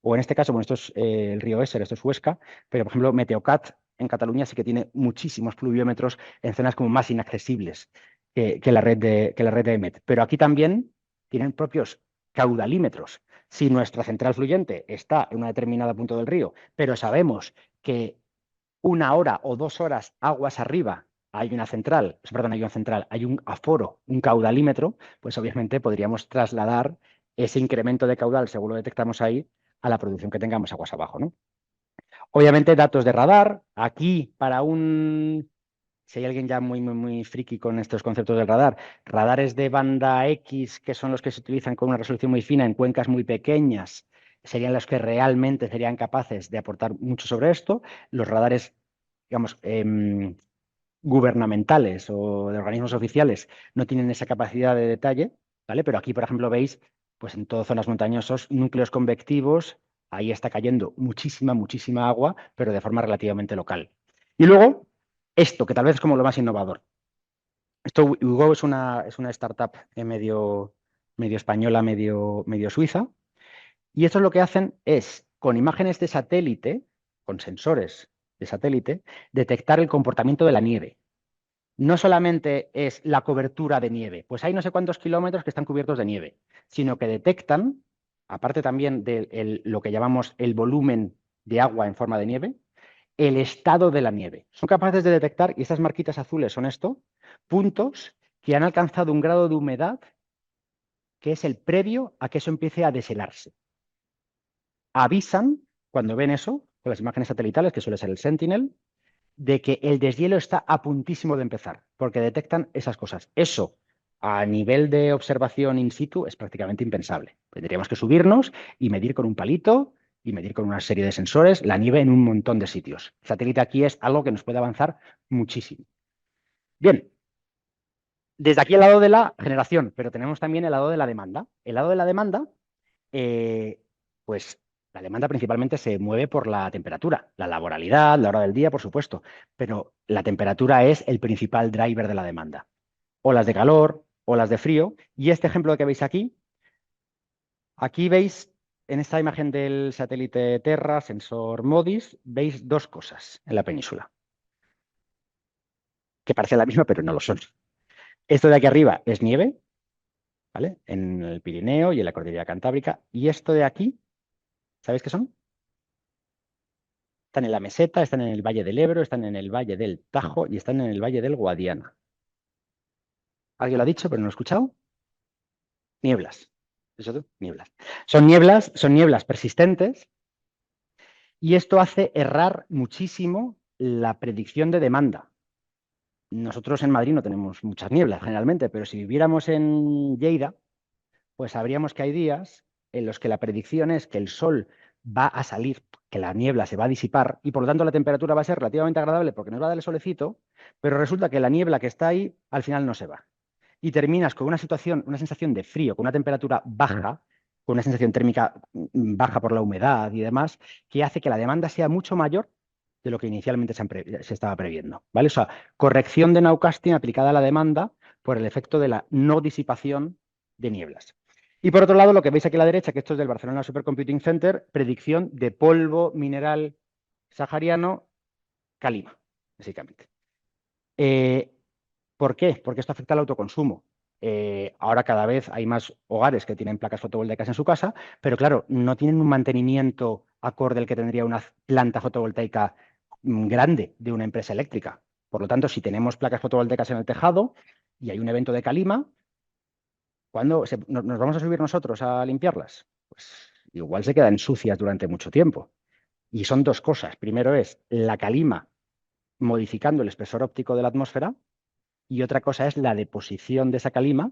O en este caso, bueno, esto es el río Éser, esto es Huesca, pero por ejemplo, Meteocat en Cataluña sí que tiene muchísimos pluviómetros en zonas como más inaccesibles que la red de EMET. Pero aquí también tienen propios caudalímetros. Si nuestra central fluyente está en un determinado punto del río, pero sabemos que 1 hora o 2 horas aguas arriba hay un aforo, un caudalímetro, pues obviamente podríamos trasladar ese incremento de caudal, según lo detectamos ahí, a la producción que tengamos aguas abajo, ¿no? Obviamente datos de radar. Aquí, si hay alguien ya muy friki con estos conceptos del radar, radares de banda X, que son los que se utilizan con una resolución muy fina en cuencas muy pequeñas, serían los que realmente serían capaces de aportar mucho sobre esto. Los radares, digamos, gubernamentales o de organismos oficiales no tienen esa capacidad de detalle, ¿vale? Pero aquí, por ejemplo, veis, pues en todas zonas montañosas, núcleos convectivos, ahí está cayendo muchísima agua, pero de forma relativamente local. Y luego, esto, que tal vez es como lo más innovador. Esto, Hugo es una startup medio española, medio suiza, y esto lo que hacen es, con imágenes de satélite, con sensores de satélite, detectar el comportamiento de la nieve. No solamente es la cobertura de nieve, pues hay no sé cuántos kilómetros que están cubiertos de nieve, sino que detectan, aparte también de lo que llamamos el volumen de agua en forma de nieve, el estado de la nieve. Son capaces de detectar, y estas marquitas azules son puntos que han alcanzado un grado de humedad que es el previo a que eso empiece a deshelarse. Avisan, cuando ven eso, con las imágenes satelitales, que suele ser el Sentinel, de que el deshielo está a puntísimo de empezar, porque detectan esas cosas. Eso, a nivel de observación in situ, es prácticamente impensable. Tendríamos que subirnos y medir con un palito y medir con una serie de sensores la nieve en un montón de sitios. El satélite aquí es algo que nos puede avanzar muchísimo. Bien, desde aquí el lado de la generación, pero tenemos también el lado de la demanda. El lado de la demanda, pues la demanda principalmente se mueve por la temperatura, la laboralidad, la hora del día, por supuesto, pero la temperatura es el principal driver de la demanda. Olas de calor, olas de frío, y este ejemplo que veis aquí veis en esta imagen del satélite Terra, sensor MODIS, veis dos cosas en la península, que parecen la misma, pero no lo son. Esto de aquí arriba es nieve, ¿vale? En el Pirineo y en la cordillera Cantábrica, y esto de aquí, ¿sabéis qué son? Están en la meseta, están en el Valle del Ebro, están en el Valle del Tajo y están en el Valle del Guadiana. ¿Alguien lo ha dicho, pero no lo he escuchado? Nieblas. ¿Eso? Nieblas. Son nieblas persistentes y esto hace errar muchísimo la predicción de demanda. Nosotros en Madrid no tenemos muchas nieblas generalmente, pero si viviéramos en Lleida, pues sabríamos que hay días en los que la predicción es que el sol va a salir, que la niebla se va a disipar y por lo tanto la temperatura va a ser relativamente agradable porque nos va a dar el solecito, pero resulta que la niebla que está ahí al final no se va. Y terminas con una sensación de frío, con una temperatura baja, con una sensación térmica baja por la humedad y demás, que hace que la demanda sea mucho mayor de lo que inicialmente se estaba previendo, ¿vale? O sea, corrección de nowcasting aplicada a la demanda por el efecto de la no disipación de nieblas. Y por otro lado, lo que veis aquí a la derecha, que esto es del Barcelona Supercomputing Center, predicción de polvo mineral sahariano Calima, básicamente. ¿Por qué? Porque esto afecta al autoconsumo. Ahora cada vez hay más hogares que tienen placas fotovoltaicas en su casa, pero claro, no tienen un mantenimiento acorde al que tendría una planta fotovoltaica grande de una empresa eléctrica. Por lo tanto, si tenemos placas fotovoltaicas en el tejado y hay un evento de calima, ¿cuándo nos vamos a subir nosotros a limpiarlas? Pues igual se quedan sucias durante mucho tiempo. Y son dos cosas. Primero es la calima modificando el espesor óptico de la atmósfera, y otra cosa es la deposición de esa calima,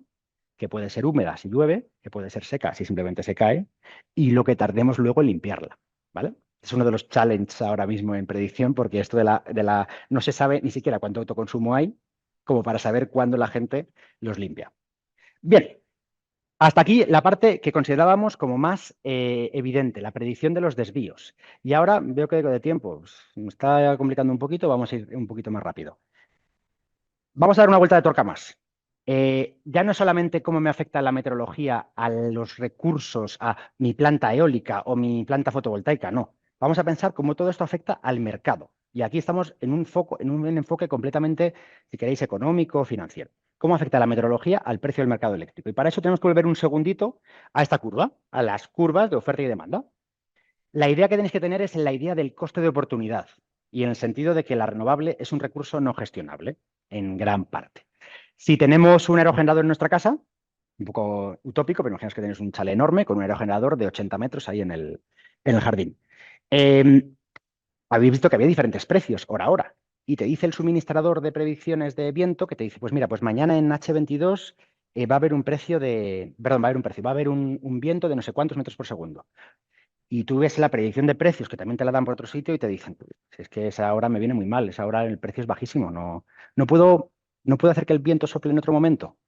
que puede ser húmeda si llueve, que puede ser seca si simplemente se cae, y lo que tardemos luego en limpiarla, ¿vale? Es uno de los challenges ahora mismo en predicción, porque esto no se sabe ni siquiera cuánto autoconsumo hay, como para saber cuándo la gente los limpia. Bien, hasta aquí la parte que considerábamos como más evidente, la predicción de los desvíos. Y ahora veo que de tiempo me está complicando un poquito, vamos a ir un poquito más rápido. Vamos a dar una vuelta de tuerca más. Ya no solamente cómo me afecta la meteorología a los recursos, a mi planta eólica o mi planta fotovoltaica, no. Vamos a pensar cómo todo esto afecta al mercado. Y aquí estamos en un enfoque completamente, si queréis, económico o financiero. ¿Cómo afecta la meteorología al precio del mercado eléctrico? Y para eso tenemos que volver un segundito a esta curva, a las curvas de oferta y demanda. La idea que tenéis que tener es la idea del coste de oportunidad y en el sentido de que la renovable es un recurso no gestionable en gran parte. Si tenemos un aerogenerador en nuestra casa, un poco utópico, pero imaginaos que tenéis un chalet enorme con un aerogenerador de 80 metros ahí en el jardín. Habéis visto que había diferentes precios hora a hora y te dice el suministrador de predicciones de viento que te dice, pues mira, pues mañana en H22 va a haber un precio va a haber un viento de no sé cuántos metros por segundo. Y tú ves la predicción de precios, que también te la dan por otro sitio, y te dicen, pues, es que esa hora me viene muy mal, esa hora el precio es bajísimo, no puedo hacer que el viento sople en otro momento.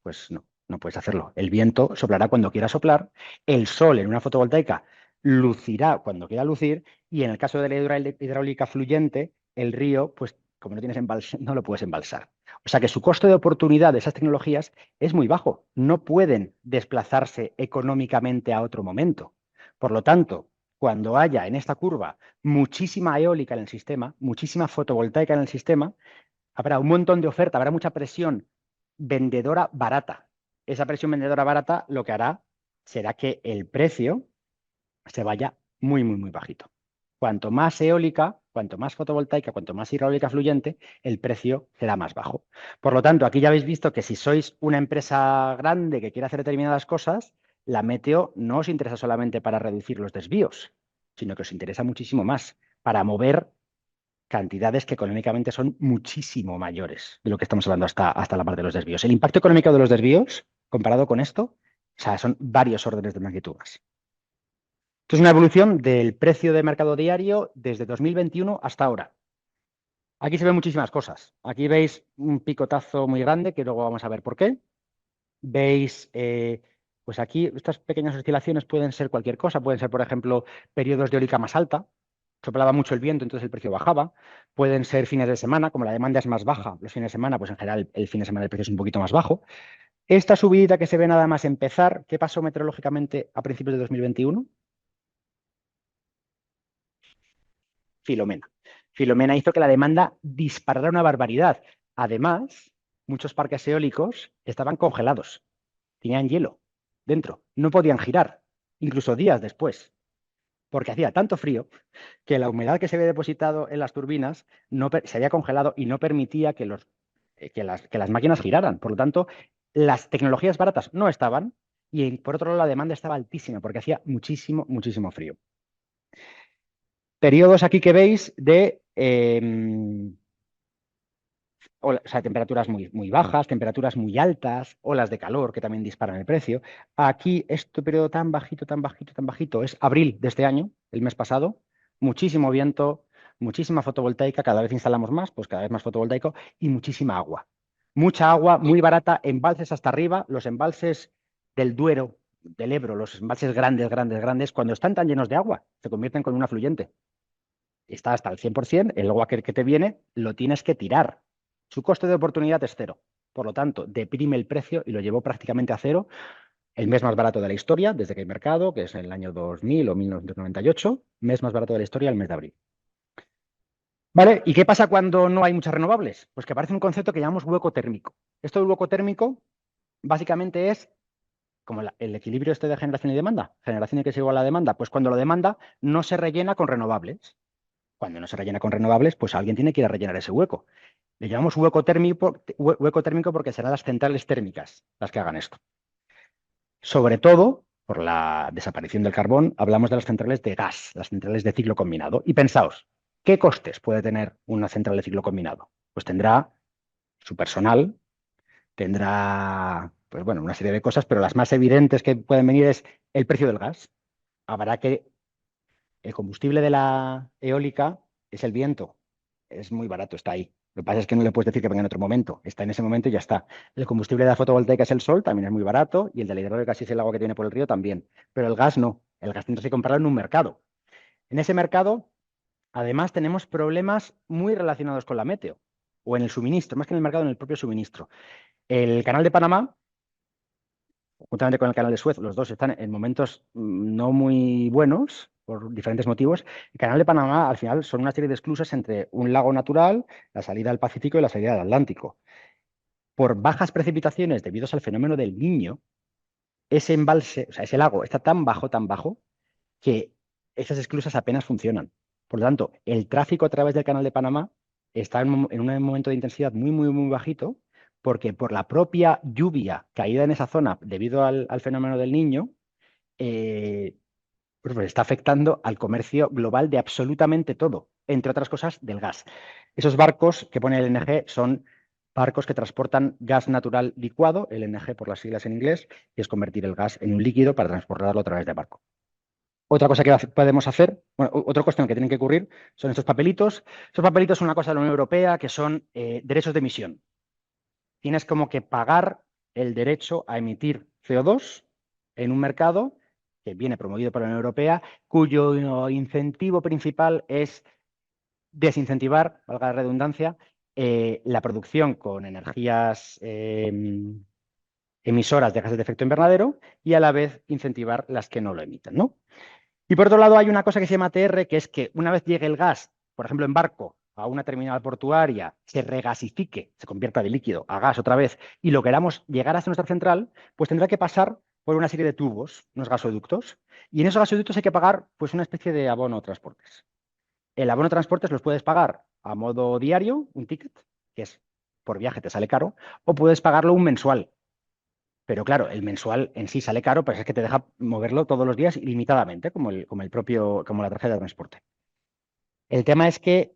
Pues no puedes hacerlo. El viento soplará cuando quiera soplar, el sol en una fotovoltaica lucirá cuando quiera lucir, y en el caso de la hidráulica fluyente, el río, pues como no tienes no lo puedes embalsar. O sea que su coste de oportunidad de esas tecnologías es muy bajo. No pueden desplazarse económicamente a otro momento. Por lo tanto, cuando haya en esta curva muchísima eólica en el sistema, muchísima fotovoltaica en el sistema, habrá un montón de oferta, habrá mucha presión vendedora barata. Esa presión vendedora barata lo que hará será que el precio se vaya muy, muy, muy bajito. Cuanto más eólica, cuanto más fotovoltaica, cuanto más hidráulica fluyente, el precio será más bajo. Por lo tanto, aquí ya habéis visto que si sois una empresa grande que quiere hacer determinadas cosas, la meteo no os interesa solamente para reducir los desvíos, sino que os interesa muchísimo más para mover cantidades que económicamente son muchísimo mayores de lo que estamos hablando hasta la parte de los desvíos. El impacto económico de los desvíos, comparado con esto, o sea, son varios órdenes de magnitud más. Esto es una evolución del precio de mercado diario desde 2021 hasta ahora. Aquí se ven muchísimas cosas. Aquí veis un picotazo muy grande, que luego vamos a ver por qué. Veis, pues aquí estas pequeñas oscilaciones pueden ser cualquier cosa. Pueden ser, por ejemplo, periodos de eólica más alta. Soplaba mucho el viento, entonces el precio bajaba. Pueden ser fines de semana, como la demanda es más baja los fines de semana, pues en general el fin de semana el precio es un poquito más bajo. Esta subida que se ve nada más empezar, ¿qué pasó meteorológicamente a principios de 2021? Filomena. Filomena hizo que la demanda disparara una barbaridad. Además, muchos parques eólicos estaban congelados, tenían hielo dentro, no podían girar, incluso días después, porque hacía tanto frío que la humedad que se había depositado en las turbinas se había congelado y no permitía que las máquinas giraran. Por lo tanto, las tecnologías baratas no estaban y, por otro lado, la demanda estaba altísima porque hacía muchísimo, muchísimo frío. Periodos aquí que veis de temperaturas muy, muy bajas, temperaturas muy altas, olas de calor que también disparan el precio. Aquí, este periodo tan bajito, tan bajito, tan bajito, es abril de este año, el mes pasado. Muchísimo viento, muchísima fotovoltaica, cada vez instalamos más, pues cada vez más fotovoltaico y muchísima agua. Mucha agua, muy barata, embalses hasta arriba, los embalses del Duero, del Ebro, los embalses grandes, grandes, grandes, cuando están tan llenos de agua, se convierten con un afluente. está hasta el 100%, el luego aquel que te viene lo tienes que tirar. Su coste de oportunidad es cero. Por lo tanto, deprime el precio y lo llevó prácticamente a cero. El mes más barato de la historia, desde que hay mercado, que es el año 2000 o 1998, mes más barato de la historia, el mes de abril. ¿Vale? ¿Y qué pasa cuando no hay muchas renovables? Pues que aparece un concepto que llamamos hueco térmico. Esto del hueco térmico básicamente es como el equilibrio este de generación y demanda. Generación que es igual a la demanda. Pues cuando la demanda no se rellena con renovables. Cuando no se rellena con renovables, pues alguien tiene que ir a rellenar ese hueco. Le llamamos hueco térmico porque serán las centrales térmicas las que hagan esto. Sobre todo, por la desaparición del carbón, hablamos de las centrales de gas, las centrales de ciclo combinado. Y pensaos, ¿qué costes puede tener una central de ciclo combinado? Pues tendrá su personal, tendrá, pues bueno, una serie de cosas, pero las más evidentes que pueden venir es el precio del gas. Habrá que el combustible de la eólica es el viento. Es muy barato, está ahí. Lo que pasa es que no le puedes decir que venga en otro momento. Está en ese momento y ya está. El combustible de la fotovoltaica es el sol, también es muy barato. Y el de la hidráulica, si es el agua que tiene por el río, también. Pero el gas no. El gas tendrás que comprarlo en un mercado. En ese mercado, además, tenemos problemas muy relacionados con la meteo o en el suministro, más que en el mercado, en el propio suministro. El canal de Panamá, juntamente con el canal de Suez, los dos están en momentos no muy buenos por diferentes motivos. El canal de Panamá, al final, son una serie de esclusas entre un lago natural, la salida al Pacífico y la salida al Atlántico. Por bajas precipitaciones debido al fenómeno del Niño, ese embalse, o sea, ese lago está tan bajo, que esas esclusas apenas funcionan. Por lo tanto, el tráfico a través del canal de Panamá está en un momento de intensidad muy bajito, porque por la propia lluvia caída en esa zona debido al fenómeno del Niño, pues está afectando al comercio global de absolutamente todo, entre otras cosas del gas. Esos barcos que pone el LNG son barcos que transportan gas natural licuado, LNG por las siglas en inglés, y es convertir el gas en un líquido para transportarlo a través de barco. Otra cosa que podemos hacer, bueno, otra cuestión que tienen que ocurrir son estos papelitos. Estos papelitos son una cosa de la Unión Europea que son derechos de emisión. Tienes como que pagar el derecho a emitir CO2 en un mercado que viene promovido por la Unión Europea, cuyo incentivo principal es desincentivar, valga la redundancia, la producción con energías emisoras de gases de efecto invernadero y a la vez incentivar las que no lo emiten, ¿no? Y por otro lado hay una cosa que se llama ATR, que es que una vez llegue el gas, por ejemplo en barco, a una terminal portuaria, se regasifique, se convierta de líquido a gas otra vez y lo queramos llegar hasta nuestra central, pues tendrá que pasar por una serie de tubos, unos gasoductos, y en esos gasoductos hay que pagar pues una especie de abono o transportes. El abono transportes los puedes pagar a modo diario, un ticket, que es por viaje te sale caro, o puedes pagarlo un mensual. Pero claro, el mensual en sí sale caro, pero es que te deja moverlo todos los días ilimitadamente, como la tarjeta de transporte. El tema es que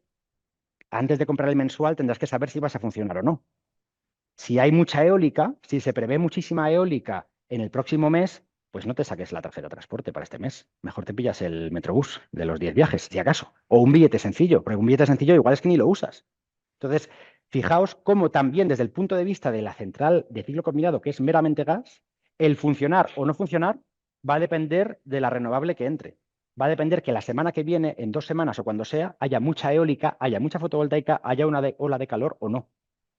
antes de comprar el mensual tendrás que saber si vas a funcionar o no. Si hay mucha eólica, si se prevé muchísima eólica en el próximo mes, pues no te saques la tarjeta de transporte para este mes. Mejor te pillas el Metrobús de los 10 viajes, si acaso. O un billete sencillo, porque un billete sencillo igual es que ni lo usas. Entonces, fijaos cómo también desde el punto de vista de la central de ciclo combinado, que es meramente gas, el funcionar o no funcionar va a depender de la renovable que entre. Va a depender que la semana que viene, en 2 semanas o cuando sea, haya mucha eólica, haya mucha fotovoltaica, haya una ola de calor o no.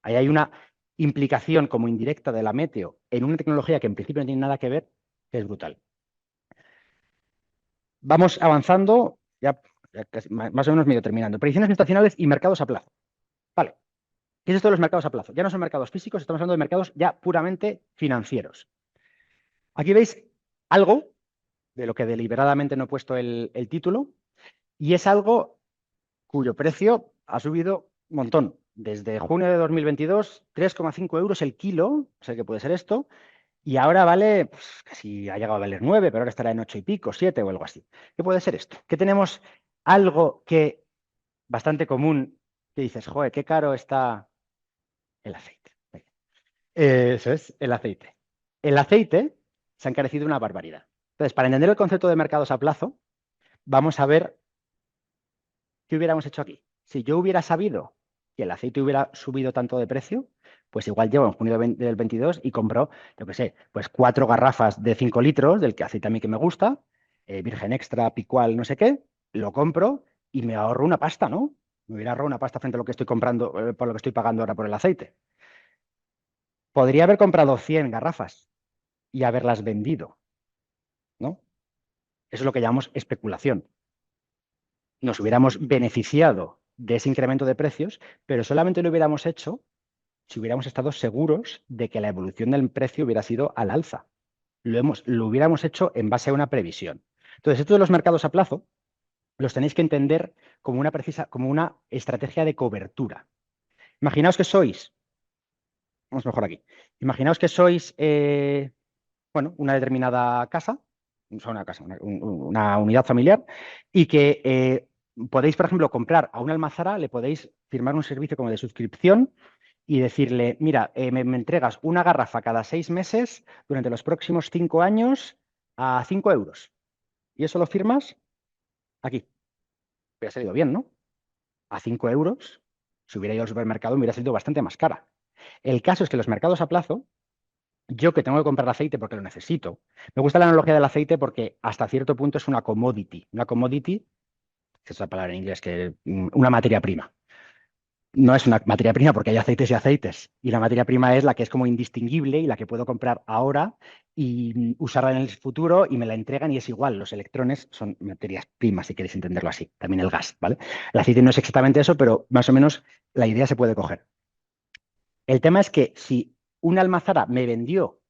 Ahí hay una implicación como indirecta de la meteo en una tecnología que en principio no tiene nada que ver, que es brutal. Vamos avanzando, ya casi, más o menos medio terminando. Predicciones estacionales y mercados a plazo. Vale. ¿Qué es esto de los mercados a plazo? Ya no son mercados físicos, estamos hablando de mercados ya puramente financieros. Aquí veis algo de lo que deliberadamente no he puesto el título, y es algo cuyo precio ha subido un montón. Desde junio de 2022, 3,5 euros el kilo, no sé qué puede ser esto, y ahora vale, pues, casi ha llegado a valer 9, pero ahora estará en 8 y pico, 7 o algo así. ¿Qué puede ser esto? Que tenemos algo que bastante común, que dices, joder, qué caro está el aceite. Eso es, el aceite. El aceite se ha encarecido una barbaridad. Entonces, para entender el concepto de mercados a plazo, vamos a ver qué hubiéramos hecho aquí. Si yo hubiera sabido que el aceite hubiera subido tanto de precio, pues igual llego en junio del 22 y compro, yo qué sé, pues 4 garrafas de 5 litros, del que aceite a mí que me gusta, virgen extra, picual, no sé qué, lo compro y me ahorro una pasta, ¿no? Me hubiera ahorrado una pasta frente a lo que estoy comprando, por lo que estoy pagando ahora por el aceite. Podría haber comprado 100 garrafas y haberlas vendido, ¿no? Eso es lo que llamamos especulación. Nos hubiéramos beneficiado de ese incremento de precios, pero solamente lo hubiéramos hecho si hubiéramos estado seguros de que la evolución del precio hubiera sido al alza. Lo hubiéramos hecho en base a una previsión. Entonces, esto de los mercados a plazo los tenéis que entender como como una estrategia de cobertura. Imaginaos que sois, vamos mejor aquí, imaginaos que sois, bueno, una determinada casa, una unidad familiar, y que podéis, por ejemplo, comprar a una almazara, le podéis firmar un servicio como de suscripción y decirle, mira, me entregas una garrafa cada 6 meses durante los próximos 5 años a 5 euros. Y eso lo firmas aquí. Hubiera salido bien, ¿no? A 5 euros, si hubiera ido al supermercado, me hubiera salido bastante más cara. El caso es que los mercados a plazo, yo que tengo que comprar aceite porque lo necesito, me gusta la analogía del aceite porque hasta cierto punto es una commodity. Una commodity, que es la palabra en inglés, que una materia prima. No es una materia prima porque hay aceites y aceites. Y la materia prima es la que es como indistinguible y la que puedo comprar ahora y usarla en el futuro y me la entregan y es igual. Los electrones son materias primas, si queréis entenderlo así. También el gas, ¿vale? El aceite no es exactamente eso, pero más o menos la idea se puede coger. El tema es que si una almazara me vendió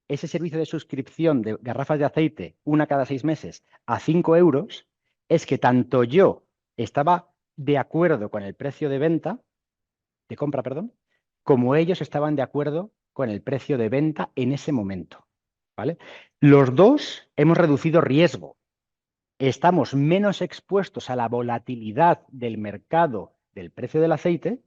ese servicio de suscripción de garrafas de aceite una cada 6 meses a 5 euros, es que tanto yo estaba de acuerdo con el precio de venta, de compra, perdón, como ellos estaban de acuerdo con el precio de venta en ese momento, ¿vale? Los dos hemos reducido riesgo. Estamos menos expuestos a la volatilidad del mercado del precio del aceite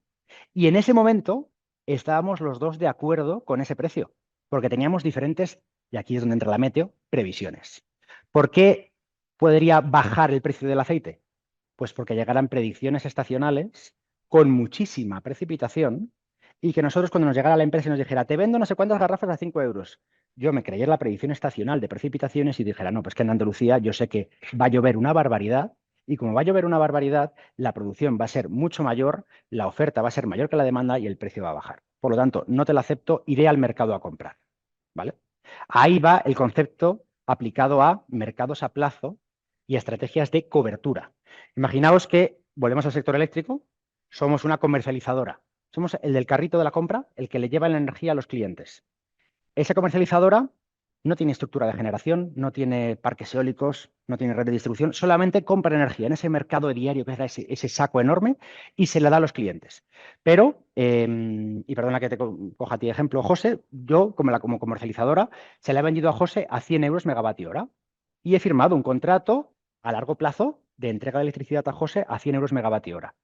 y en ese momento estábamos los dos de acuerdo con ese precio, porque teníamos diferentes, y aquí es donde entra la meteo, previsiones. ¿Por qué podría bajar el precio del aceite? Pues porque llegaran predicciones estacionales con muchísima precipitación y que nosotros cuando nos llegara la empresa y nos dijera, te vendo no sé cuántas garrafas a 5 euros, yo me creyera la predicción estacional de precipitaciones y dijera, no, pues que en Andalucía yo sé que va a llover una barbaridad y como va a llover una barbaridad, la producción va a ser mucho mayor, la oferta va a ser mayor que la demanda y el precio va a bajar. Por lo tanto, no te la acepto, iré al mercado a comprar. ¿Vale? Ahí va el concepto aplicado a mercados a plazo y estrategias de cobertura. Imaginaos que, volvemos al sector eléctrico, somos una comercializadora. Somos el del carrito de la compra, el que le lleva la energía a los clientes. Esa comercializadora no tiene estructura de generación, no tiene parques eólicos, no tiene red de distribución, solamente compra energía en ese mercado diario que es ese saco enorme y se la da a los clientes. Pero, y perdona que te coja a ti ejemplo, José, yo como comercializadora se la he vendido a José a 100 euros megavatio hora y he firmado un contrato a largo plazo de entrega de electricidad a José a 100 euros megavatio hora.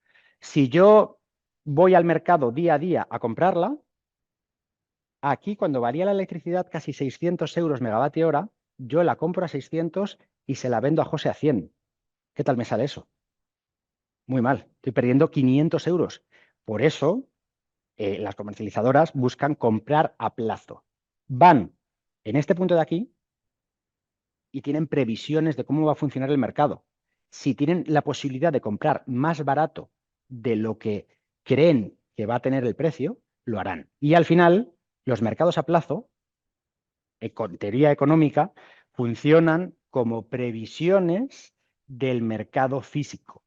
Si yo voy al mercado día a día a comprarla, aquí, cuando varía la electricidad casi 600 euros megavatio hora, yo la compro a 600 y se la vendo a José a 100. ¿Qué tal me sale eso? Muy mal. Estoy perdiendo 500 euros. Por eso, las comercializadoras buscan comprar a plazo. Van en este punto de aquí y tienen previsiones de cómo va a funcionar el mercado. Si tienen la posibilidad de comprar más barato de lo que creen que va a tener el precio, lo harán. Y al final, los mercados a plazo con teoría económica, funcionan como previsiones del mercado físico.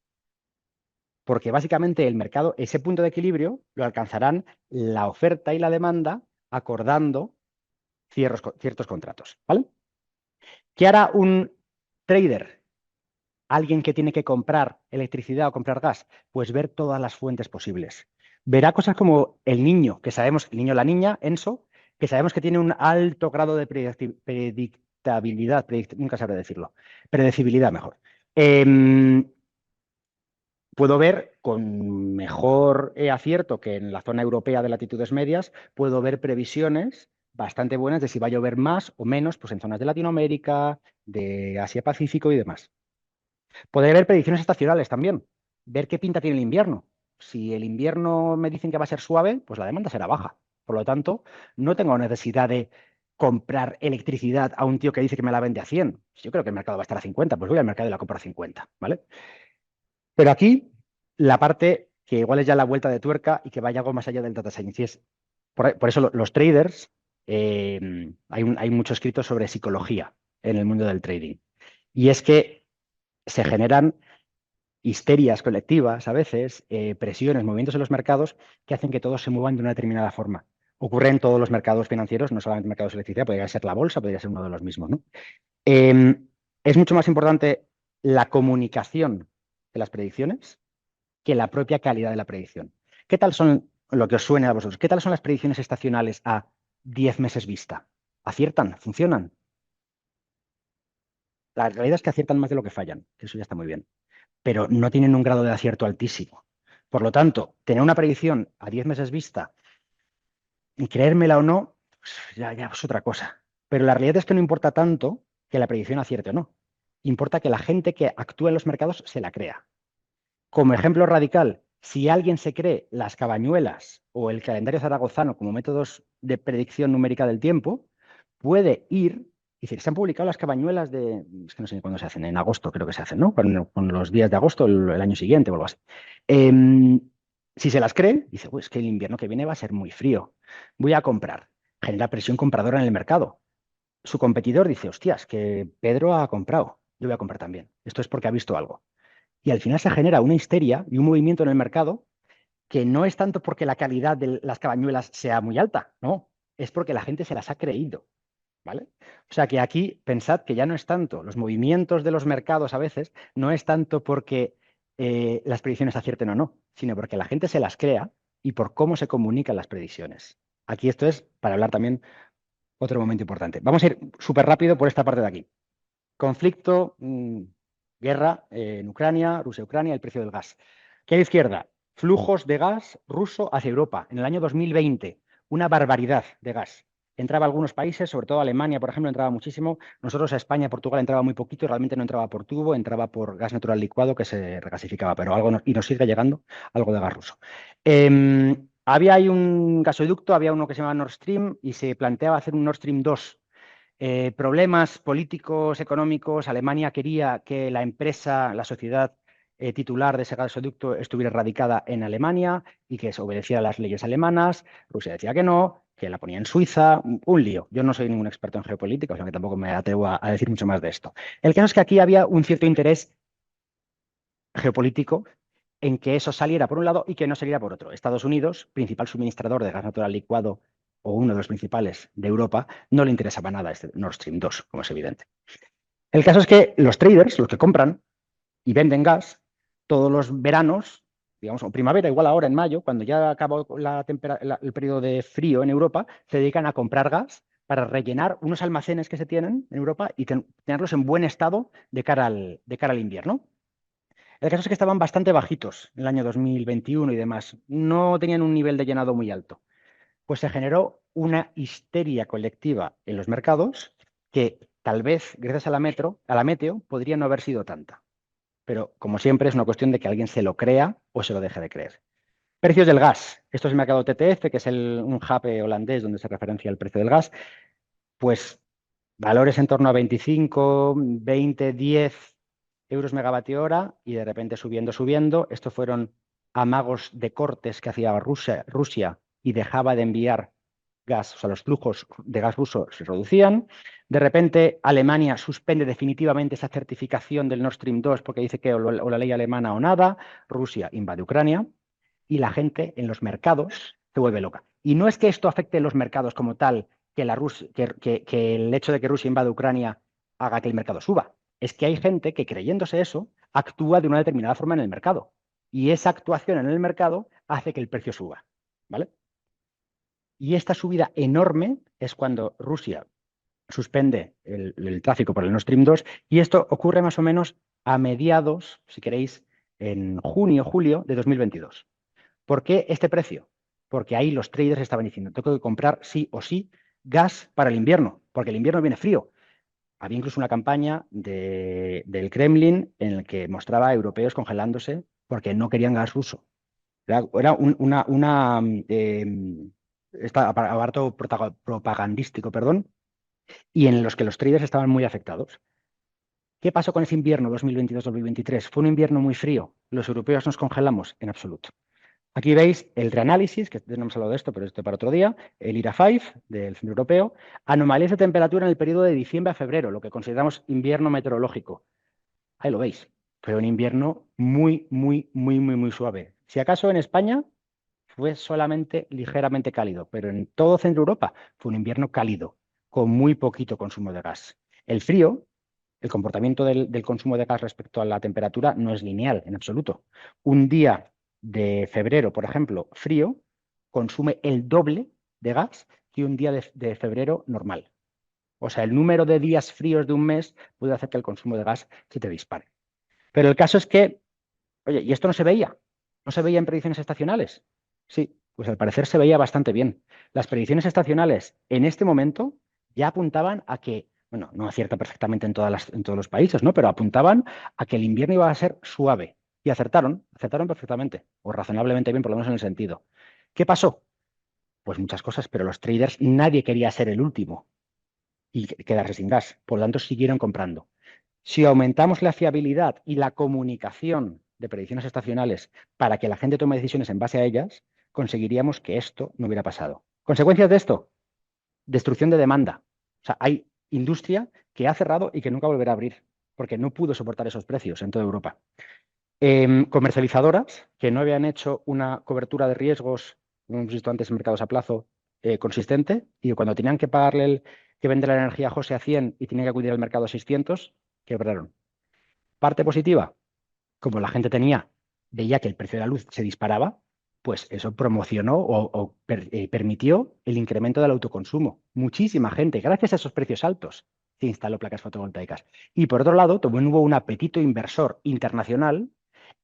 Porque básicamente el mercado, ese punto de equilibrio, lo alcanzarán la oferta y la demanda acordando ciertos contratos. ¿Vale? ¿Qué hará un trader? Alguien que tiene que comprar electricidad o comprar gas, pues ver todas las fuentes posibles. Verá cosas como el niño, que sabemos, el niño o la niña, ENSO, que sabemos que tiene un alto grado de predictabilidad, nunca sabré decirlo, predecibilidad mejor. Puedo ver con mejor acierto que en la zona europea de latitudes medias, puedo ver previsiones bastante buenas de si va a llover más o menos pues en zonas de Latinoamérica, de Asia-Pacífico y demás. Podré ver predicciones estacionales también, ver qué pinta tiene el invierno. Si el invierno me dicen que va a ser suave, pues la demanda será baja. Por lo tanto, no tengo necesidad de comprar electricidad a un tío que dice que me la vende a 100. Si yo creo que el mercado va a estar a 50, pues voy al mercado y la compro a 50, ¿vale? Pero aquí la parte que igual es ya la vuelta de tuerca y que vaya algo más allá del data science. Y es, por eso los traders, hay mucho escrito sobre psicología en el mundo del trading. Y es que se generan histerias colectivas a veces, presiones, movimientos en los mercados que hacen que todos se muevan de una determinada forma. Ocurre en todos los mercados financieros, no solamente mercados de electricidad, podría ser la bolsa, podría ser uno de los mismos, ¿no? Es mucho más importante la comunicación de las predicciones que la propia calidad de la predicción. ¿Qué tal son, lo que os suene a vosotros, qué tal son las predicciones estacionales a 10 meses vista? ¿Aciertan? ¿Funcionan? La realidad es que aciertan más de lo que fallan, que eso ya está muy bien, pero no tienen un grado de acierto altísimo. Por lo tanto, tener una predicción a 10 meses vista y creérmela o no, pues ya es otra cosa. Pero la realidad es que no importa tanto que la predicción acierte o no. Importa que la gente que actúa en los mercados se la crea. Como ejemplo radical, si alguien se cree las cabañuelas o el calendario zaragozano como métodos de predicción numérica del tiempo, puede ir y decir, se han publicado las cabañuelas es que no sé ni cuándo se hacen, en agosto creo que se hacen, ¿no? Con los días de agosto el año siguiente o algo así. Em, si se las cree, dice, es que el invierno que viene va a ser muy frío, voy a comprar. Genera presión compradora en el mercado. Su competidor dice, hostias, que Pedro ha comprado, yo voy a comprar también. Esto es porque ha visto algo. Y al final se genera una histeria y un movimiento en el mercado que no es tanto porque la calidad de las cabañuelas sea muy alta, no, es porque la gente se las ha creído, ¿vale? O sea que aquí pensad que ya no es tanto los movimientos de los mercados a veces, no es tanto porque las predicciones acierten o no, sino porque la gente se las crea y por cómo se comunican las predicciones. Aquí esto es para hablar también otro momento importante. Vamos a ir súper rápido por esta parte de aquí. Conflicto, guerra en Ucrania, Rusia-Ucrania, el precio del gas. ¿Qué hay a la izquierda? Flujos de gas ruso hacia Europa. En el año 2020, una barbaridad de gas. Entraba a algunos países, sobre todo Alemania, por ejemplo, entraba muchísimo. Nosotros a España, Portugal entraba muy poquito y realmente no entraba por tubo, entraba por gas natural licuado que se regasificaba, pero algo y nos sigue llegando algo de gas ruso. Había ahí un gasoducto, había uno que se llama Nord Stream y se planteaba hacer un Nord Stream 2. Problemas políticos, económicos. Alemania quería que la empresa, la sociedad titular de ese gasoducto estuviera radicada en Alemania y que se obedeciera a las leyes alemanas. Rusia decía que no, que la ponía en Suiza. Un lío. Yo no soy ningún experto en geopolítica, o sea que tampoco me atrevo a decir mucho más de esto. El caso es que aquí había un cierto interés geopolítico en que eso saliera por un lado y que no saliera por otro. Estados Unidos, principal suministrador de gas natural licuado o uno de los principales de Europa, no le interesaba nada este Nord Stream 2, como es evidente. El caso es que los traders, los que compran y venden gas, todos los veranos, digamos, o primavera, igual ahora en mayo, cuando ya acabó el periodo de frío en Europa, se dedican a comprar gas para rellenar unos almacenes que se tienen en Europa y tenerlos en buen estado de cara al invierno. El caso es que estaban bastante bajitos en el año 2021 y demás. No tenían un nivel de llenado muy alto. Pues se generó una histeria colectiva en los mercados que tal vez, gracias a la meteo, podría no haber sido tanta. Pero, como siempre, es una cuestión de que alguien se lo crea o se lo deje de creer. Precios del gas. Esto es el mercado TTF, que es un hub holandés donde se referencia el precio del gas. Pues valores en torno a 25, 20, 10 euros megavatio hora y de repente subiendo. Estos fueron amagos de cortes que hacía Rusia y dejaba de enviar gas, o sea, los flujos de gas ruso se reducían. De repente Alemania suspende definitivamente esa certificación del Nord Stream 2 porque dice que o la ley alemana o nada. Rusia invade Ucrania y la gente en los mercados se vuelve loca. Y no es que esto afecte los mercados como tal, que el hecho de que Rusia invada Ucrania haga que el mercado suba. Es que hay gente que creyéndose eso actúa de una determinada forma en el mercado. Y esa actuación en el mercado hace que el precio suba. ¿Vale? Y esta subida enorme es cuando Rusia suspende el tráfico por el Nord Stream 2 y esto ocurre más o menos a mediados, si queréis, en junio, julio de 2022. ¿Por qué este precio? Porque ahí los traders estaban diciendo, tengo que comprar sí o sí gas para el invierno, porque el invierno viene frío. Había incluso una campaña del Kremlin en la que mostraba a europeos congelándose porque no querían gas ruso. Era aparato propagandístico, perdón, y en los que los traders estaban muy afectados. ¿Qué pasó con ese invierno 2022-2023? ¿Fue un invierno muy frío? ¿Los europeos nos congelamos? En absoluto. Aquí veis el reanálisis, que no hemos hablado de esto, pero esto para otro día, el IRA5 del Centro Europeo, anomalías de temperatura en el periodo de diciembre a febrero, lo que consideramos invierno meteorológico. Ahí lo veis, pero un invierno muy suave. Si acaso en España fue solamente ligeramente cálido, pero en todo Centro Europa fue un invierno cálido, con muy poquito consumo de gas. El frío, el comportamiento del consumo de gas respecto a la temperatura no es lineal en absoluto. Un día de febrero, por ejemplo, frío, consume el doble de gas que un día de febrero normal. O sea, el número de días fríos de un mes puede hacer que el consumo de gas se te dispare. Pero el caso es que, oye, ¿y esto no se veía? ¿No se veía en predicciones estacionales? Sí, pues al parecer se veía bastante bien. Las predicciones estacionales en este momento ya apuntaban a que, bueno, no acierta perfectamente en todos los países, ¿no? Pero apuntaban a que el invierno iba a ser suave. Y acertaron perfectamente, o razonablemente bien, por lo menos en el sentido. ¿Qué pasó? Pues muchas cosas, pero los traders, nadie quería ser el último y quedarse sin gas. Por lo tanto, siguieron comprando. Si aumentamos la fiabilidad y la comunicación de predicciones estacionales para que la gente tome decisiones en base a ellas, conseguiríamos que esto no hubiera pasado. ¿Consecuencias de esto? Destrucción de demanda. O sea, hay industria que ha cerrado y que nunca volverá a abrir porque no pudo soportar esos precios en toda Europa. Comercializadoras que no habían hecho una cobertura de riesgos, como hemos visto antes en mercados a plazo, consistente, y cuando tenían que pagarle que vender la energía a José a 100 y tenían que acudir al mercado a 600, quebraron. Parte positiva, como la gente veía que el precio de la luz se disparaba, pues eso promocionó o permitió el incremento del autoconsumo. Muchísima gente, gracias a esos precios altos, se instaló placas fotovoltaicas. Y por otro lado, también hubo un apetito inversor internacional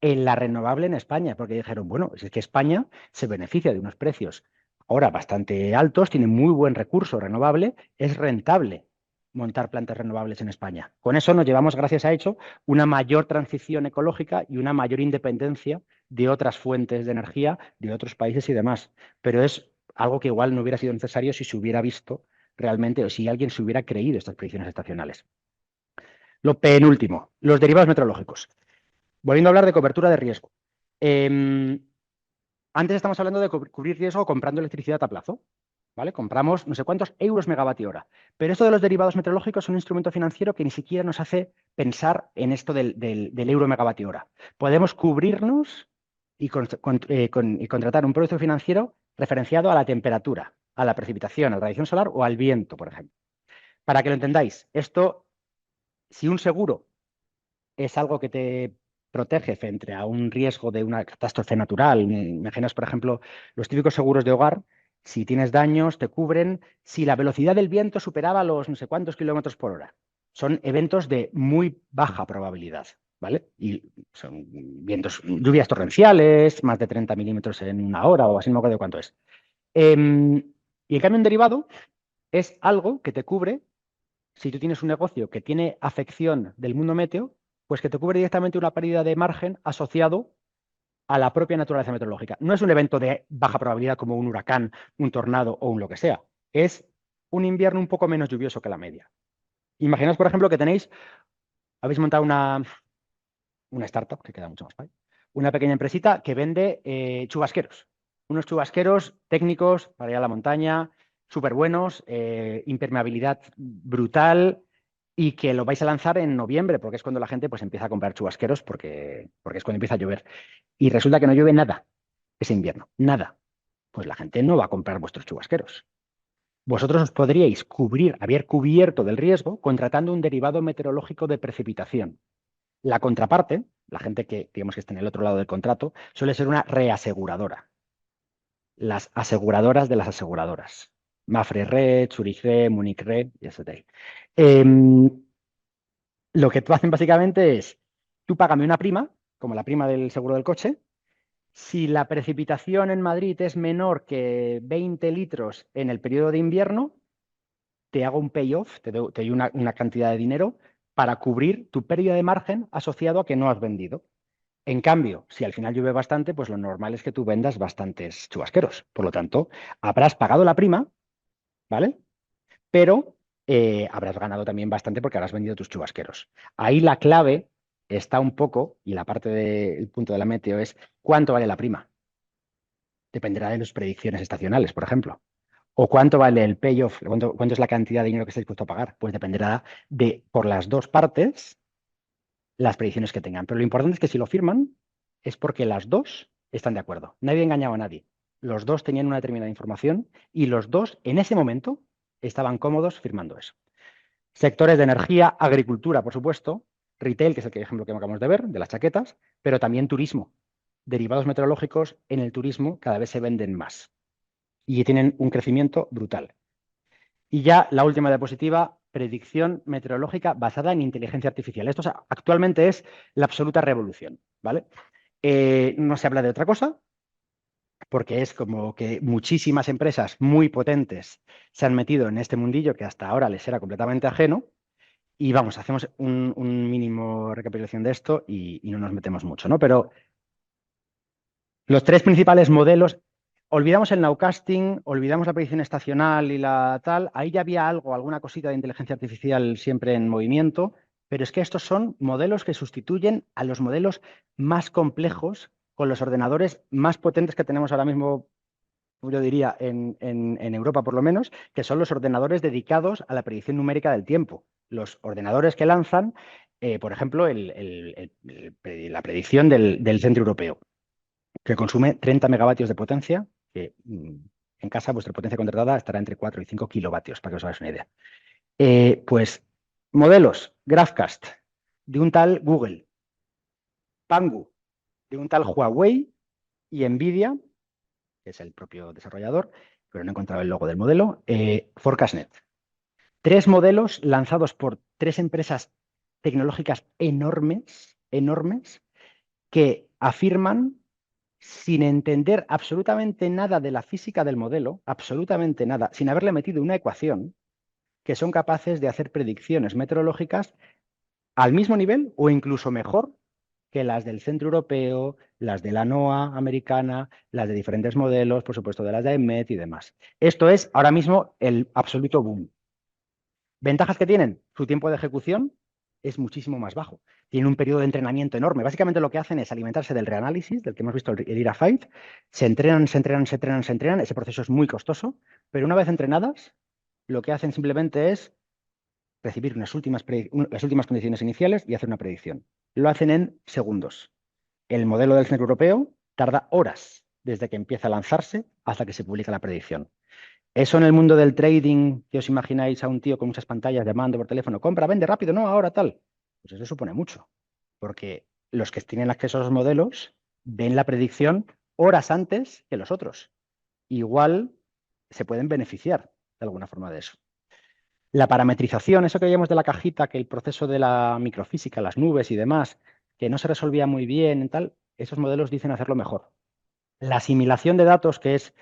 en la renovable en España, porque dijeron, bueno, es que España se beneficia de unos precios ahora bastante altos, tiene muy buen recurso renovable, es rentable montar plantas renovables en España. Con eso nos llevamos, gracias a ello, una mayor transición ecológica y una mayor independencia de otras fuentes de energía, de otros países y demás. Pero es algo que igual no hubiera sido necesario si se hubiera visto realmente o si alguien se hubiera creído estas predicciones estacionales. Lo penúltimo, los derivados meteorológicos. Volviendo a hablar de cobertura de riesgo. Antes estamos hablando de cubrir riesgo comprando electricidad a plazo. ¿Vale? Compramos no sé cuántos euros megavatio hora. Pero esto de los derivados meteorológicos es un instrumento financiero que ni siquiera nos hace pensar en esto del euro megavatio hora. Podemos cubrirnos y contratar un producto financiero referenciado a la temperatura, a la precipitación, a la radiación solar o al viento, por ejemplo. Para que lo entendáis, esto, si un seguro es algo que te protege frente a un riesgo de una catástrofe natural. Imaginas, por ejemplo, los típicos seguros de hogar. Si tienes daños, te cubren si la velocidad del viento superaba los no sé cuántos kilómetros por hora. Son eventos de muy baja probabilidad, ¿vale? Y son lluvias torrenciales, más de 30 milímetros en una hora o así, no me acuerdo de cuánto es. Y en cambio, un derivado es algo que te cubre si tú tienes un negocio que tiene afección del mundo meteo, pues que te cubre directamente una pérdida de margen asociado a la propia naturaleza meteorológica. No es un evento de baja probabilidad como un huracán, un tornado o un lo que sea. Es un invierno un poco menos lluvioso que la media. Imaginaos, por ejemplo, que habéis montado una startup, que queda mucho más fácil, una pequeña empresita que vende chubasqueros. Unos chubasqueros técnicos para ir a la montaña, súper buenos, impermeabilidad brutal, y que lo vais a lanzar en noviembre, porque es cuando la gente pues, empieza a comprar chubasqueros, porque es cuando empieza a llover. Y resulta que no llueve nada ese invierno, nada. Pues la gente no va a comprar vuestros chubasqueros. Vosotros os podríais haber cubierto del riesgo contratando un derivado meteorológico de precipitación. La contraparte, la gente que digamos que está en el otro lado del contrato, suele ser una reaseguradora. Las aseguradoras de las aseguradoras. Mapfre Re, Zurich Re, Munich Re, y etc. Lo que tú hacen básicamente es, tú págame una prima, como la prima del seguro del coche. Si la precipitación en Madrid es menor que 20 litros en el periodo de invierno, te hago un payoff, te doy una cantidad de dinero para cubrir tu pérdida de margen asociado a que no has vendido. En cambio, si al final llueve bastante, pues lo normal es que tú vendas bastantes chubasqueros. Por lo tanto, habrás pagado la prima, ¿vale? Pero habrás ganado también bastante porque habrás vendido tus chubasqueros. Ahí la clave está un poco, y la parte del punto de la meteo es cuánto vale la prima. Dependerá de las predicciones estacionales, por ejemplo. O cuánto vale el payoff, cuánto es la cantidad de dinero que estáis dispuesto a pagar. Pues dependerá de, por las dos partes, las predicciones que tengan. Pero lo importante es que si lo firman es porque las dos están de acuerdo. Nadie ha engañado a nadie. Los dos tenían una determinada información y los dos en ese momento estaban cómodos firmando eso. Sectores de energía, agricultura, por supuesto, retail, que es el ejemplo que acabamos de ver, de las chaquetas, pero también turismo. Derivados meteorológicos en el turismo cada vez se venden más y tienen un crecimiento brutal. Y ya la última diapositiva, predicción meteorológica basada en inteligencia artificial. Esto actualmente es la absoluta revolución, ¿vale? No se habla de otra cosa, porque es como que muchísimas empresas muy potentes se han metido en este mundillo que hasta ahora les era completamente ajeno. Y vamos, hacemos un mínimo recapitulación de esto y no nos metemos mucho, ¿no? Pero los tres principales modelos, olvidamos el nowcasting, olvidamos la predicción estacional y la tal, ahí ya había algo, alguna cosita de inteligencia artificial siempre en movimiento, pero es que estos son modelos que sustituyen a los modelos más complejos con los ordenadores más potentes que tenemos ahora mismo, yo diría, en Europa por lo menos, que son los ordenadores dedicados a la predicción numérica del tiempo. Los ordenadores que lanzan, por ejemplo, la predicción del Centro Europeo, que consume 30 megavatios de potencia, que en casa vuestra potencia contratada estará entre 4 y 5 kilovatios, para que os hagáis una idea. Pues modelos, GraphCast, de un tal Google, Pangu, de un tal Huawei y NVIDIA, que es el propio desarrollador, pero no he encontrado el logo del modelo, ForecastNet. Tres modelos lanzados por tres empresas tecnológicas enormes, enormes, que afirman, sin entender absolutamente nada de la física del modelo, absolutamente nada, sin haberle metido una ecuación, que son capaces de hacer predicciones meteorológicas al mismo nivel o incluso mejor que las del Centro Europeo, las de la NOAA americana, las de diferentes modelos, por supuesto de las de EMET y demás. Esto es ahora mismo el absoluto boom. ¿Ventajas que tienen? Su tiempo de ejecución es muchísimo más bajo. Tienen un periodo de entrenamiento enorme. Básicamente lo que hacen es alimentarse del reanálisis, del que hemos visto el IRA5. Se entrenan, se entrenan, se entrenan, se entrenan. Ese proceso es muy costoso, pero una vez entrenadas, lo que hacen simplemente es recibir las últimas condiciones iniciales y hacer una predicción. Lo hacen en segundos. El modelo del Centro Europeo tarda horas desde que empieza a lanzarse hasta que se publica la predicción. Eso en el mundo del trading, que os imagináis a un tío con muchas pantallas llamando por teléfono, compra, vende rápido, no, ahora tal. Pues eso supone mucho, porque los que tienen acceso a los modelos ven la predicción horas antes que los otros. Igual se pueden beneficiar de alguna forma de eso. La parametrización, eso que veíamos de la cajita, que el proceso de la microfísica, las nubes y demás, que no se resolvía muy bien y tal, esos modelos dicen hacerlo mejor. La asimilación de datos, que es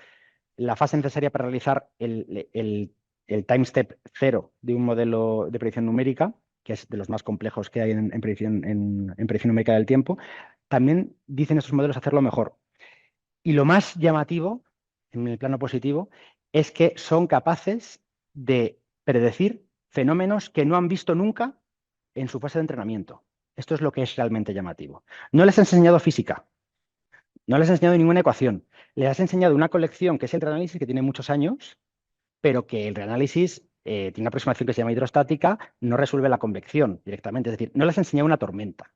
la fase necesaria para realizar el time step cero de un modelo de predicción numérica, que es de los más complejos que hay en predicción numérica del tiempo, también dicen estos modelos hacerlo mejor. Y lo más llamativo, en el plano positivo, es que son capaces de predecir fenómenos que no han visto nunca en su fase de entrenamiento. Esto es lo que es realmente llamativo. No les he enseñado física, no les he enseñado ninguna ecuación. Les has enseñado una colección que es el reanálisis, que tiene muchos años, pero que el reanálisis tiene una aproximación que se llama hidrostática, no resuelve la convección directamente. Es decir, no les he enseñado una tormenta.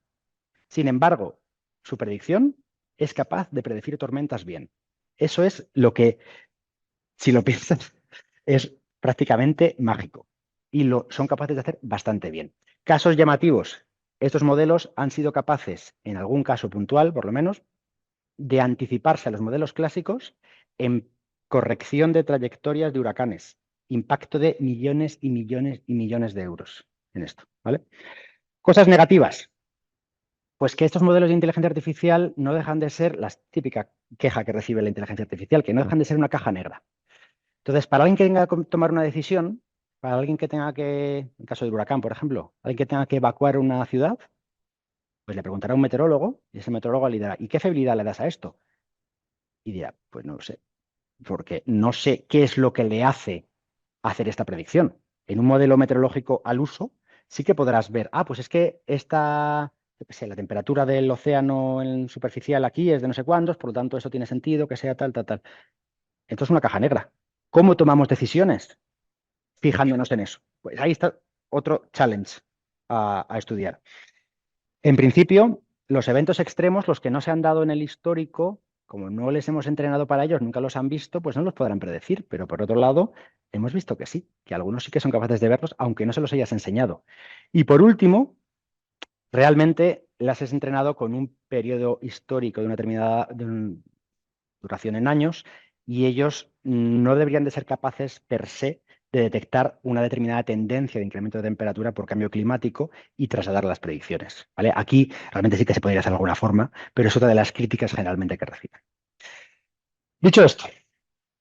Sin embargo, su predicción es capaz de predecir tormentas bien. Eso es lo que, si lo piensas, es prácticamente mágico. Y lo son capaces de hacer bastante bien. Casos llamativos. Estos modelos han sido capaces, en algún caso puntual, por lo menos, de anticiparse a los modelos clásicos en corrección de trayectorias de huracanes. Impacto de millones y millones y millones de euros en esto, ¿vale? Cosas negativas. Pues que estos modelos de inteligencia artificial no dejan de ser la típica queja que recibe la inteligencia artificial, que no dejan de ser una caja negra. Entonces, para alguien que tenga que tomar una decisión, para alguien que tenga que, en el caso del huracán, por ejemplo, alguien que tenga que evacuar una ciudad, pues le preguntará a un meteorólogo y ese meteorólogo le dirá, ¿y qué fiabilidad le das a esto? Y dirá, pues no lo sé, porque no sé qué es lo que le hace hacer esta predicción. en un modelo meteorológico al uso, sí que podrás ver, pues es que la temperatura del océano superficial aquí es de no sé cuántos, por lo tanto eso tiene sentido que sea tal, tal, tal. Entonces, una caja negra. ¿Cómo tomamos decisiones? Fijándonos en eso. Pues ahí está otro challenge a estudiar. En principio, los eventos extremos, los que no se han dado en el histórico, como no les hemos entrenado para ellos, nunca los han visto, pues no los podrán predecir. Pero por otro lado, hemos visto que sí, que algunos sí que son capaces de verlos, aunque no se los hayas enseñado. Y por último, realmente las has entrenado con un periodo histórico de una determinada duración en años y ellos no deberían de ser capaces per se de detectar una determinada tendencia de incremento de temperatura por cambio climático y trasladar las predicciones, ¿vale? Aquí realmente sí que se podría hacer de alguna forma, pero es otra de las críticas generalmente que reciben. Dicho esto,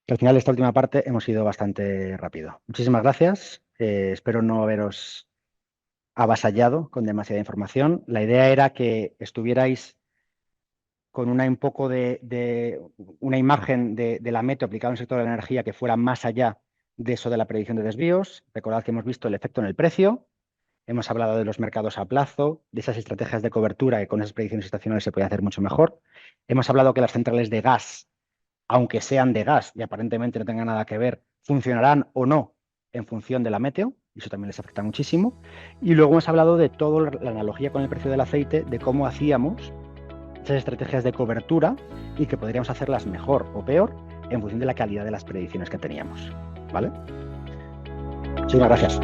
que al final de esta última parte hemos ido bastante rápido. Muchísimas gracias. Espero no haberos avasallado con demasiada información. La idea era que estuvierais con un poco de una imagen de la meteo aplicada en el sector de la energía que fuera más allá de eso de la predicción de desvíos. Recordad que hemos visto el efecto en el precio, hemos hablado de los mercados a plazo, de esas estrategias de cobertura que con esas predicciones estacionales se puede hacer mucho mejor. Hemos hablado que las centrales de gas, aunque sean de gas y aparentemente no tengan nada que ver, funcionarán o no en función de la meteo, y eso también les afecta muchísimo. Y luego hemos hablado de toda la analogía con el precio del aceite, de cómo hacíamos esas estrategias de cobertura y que podríamos hacerlas mejor o peor en función de la calidad de las predicciones que teníamos. ¿Vale? Muchísimas gracias.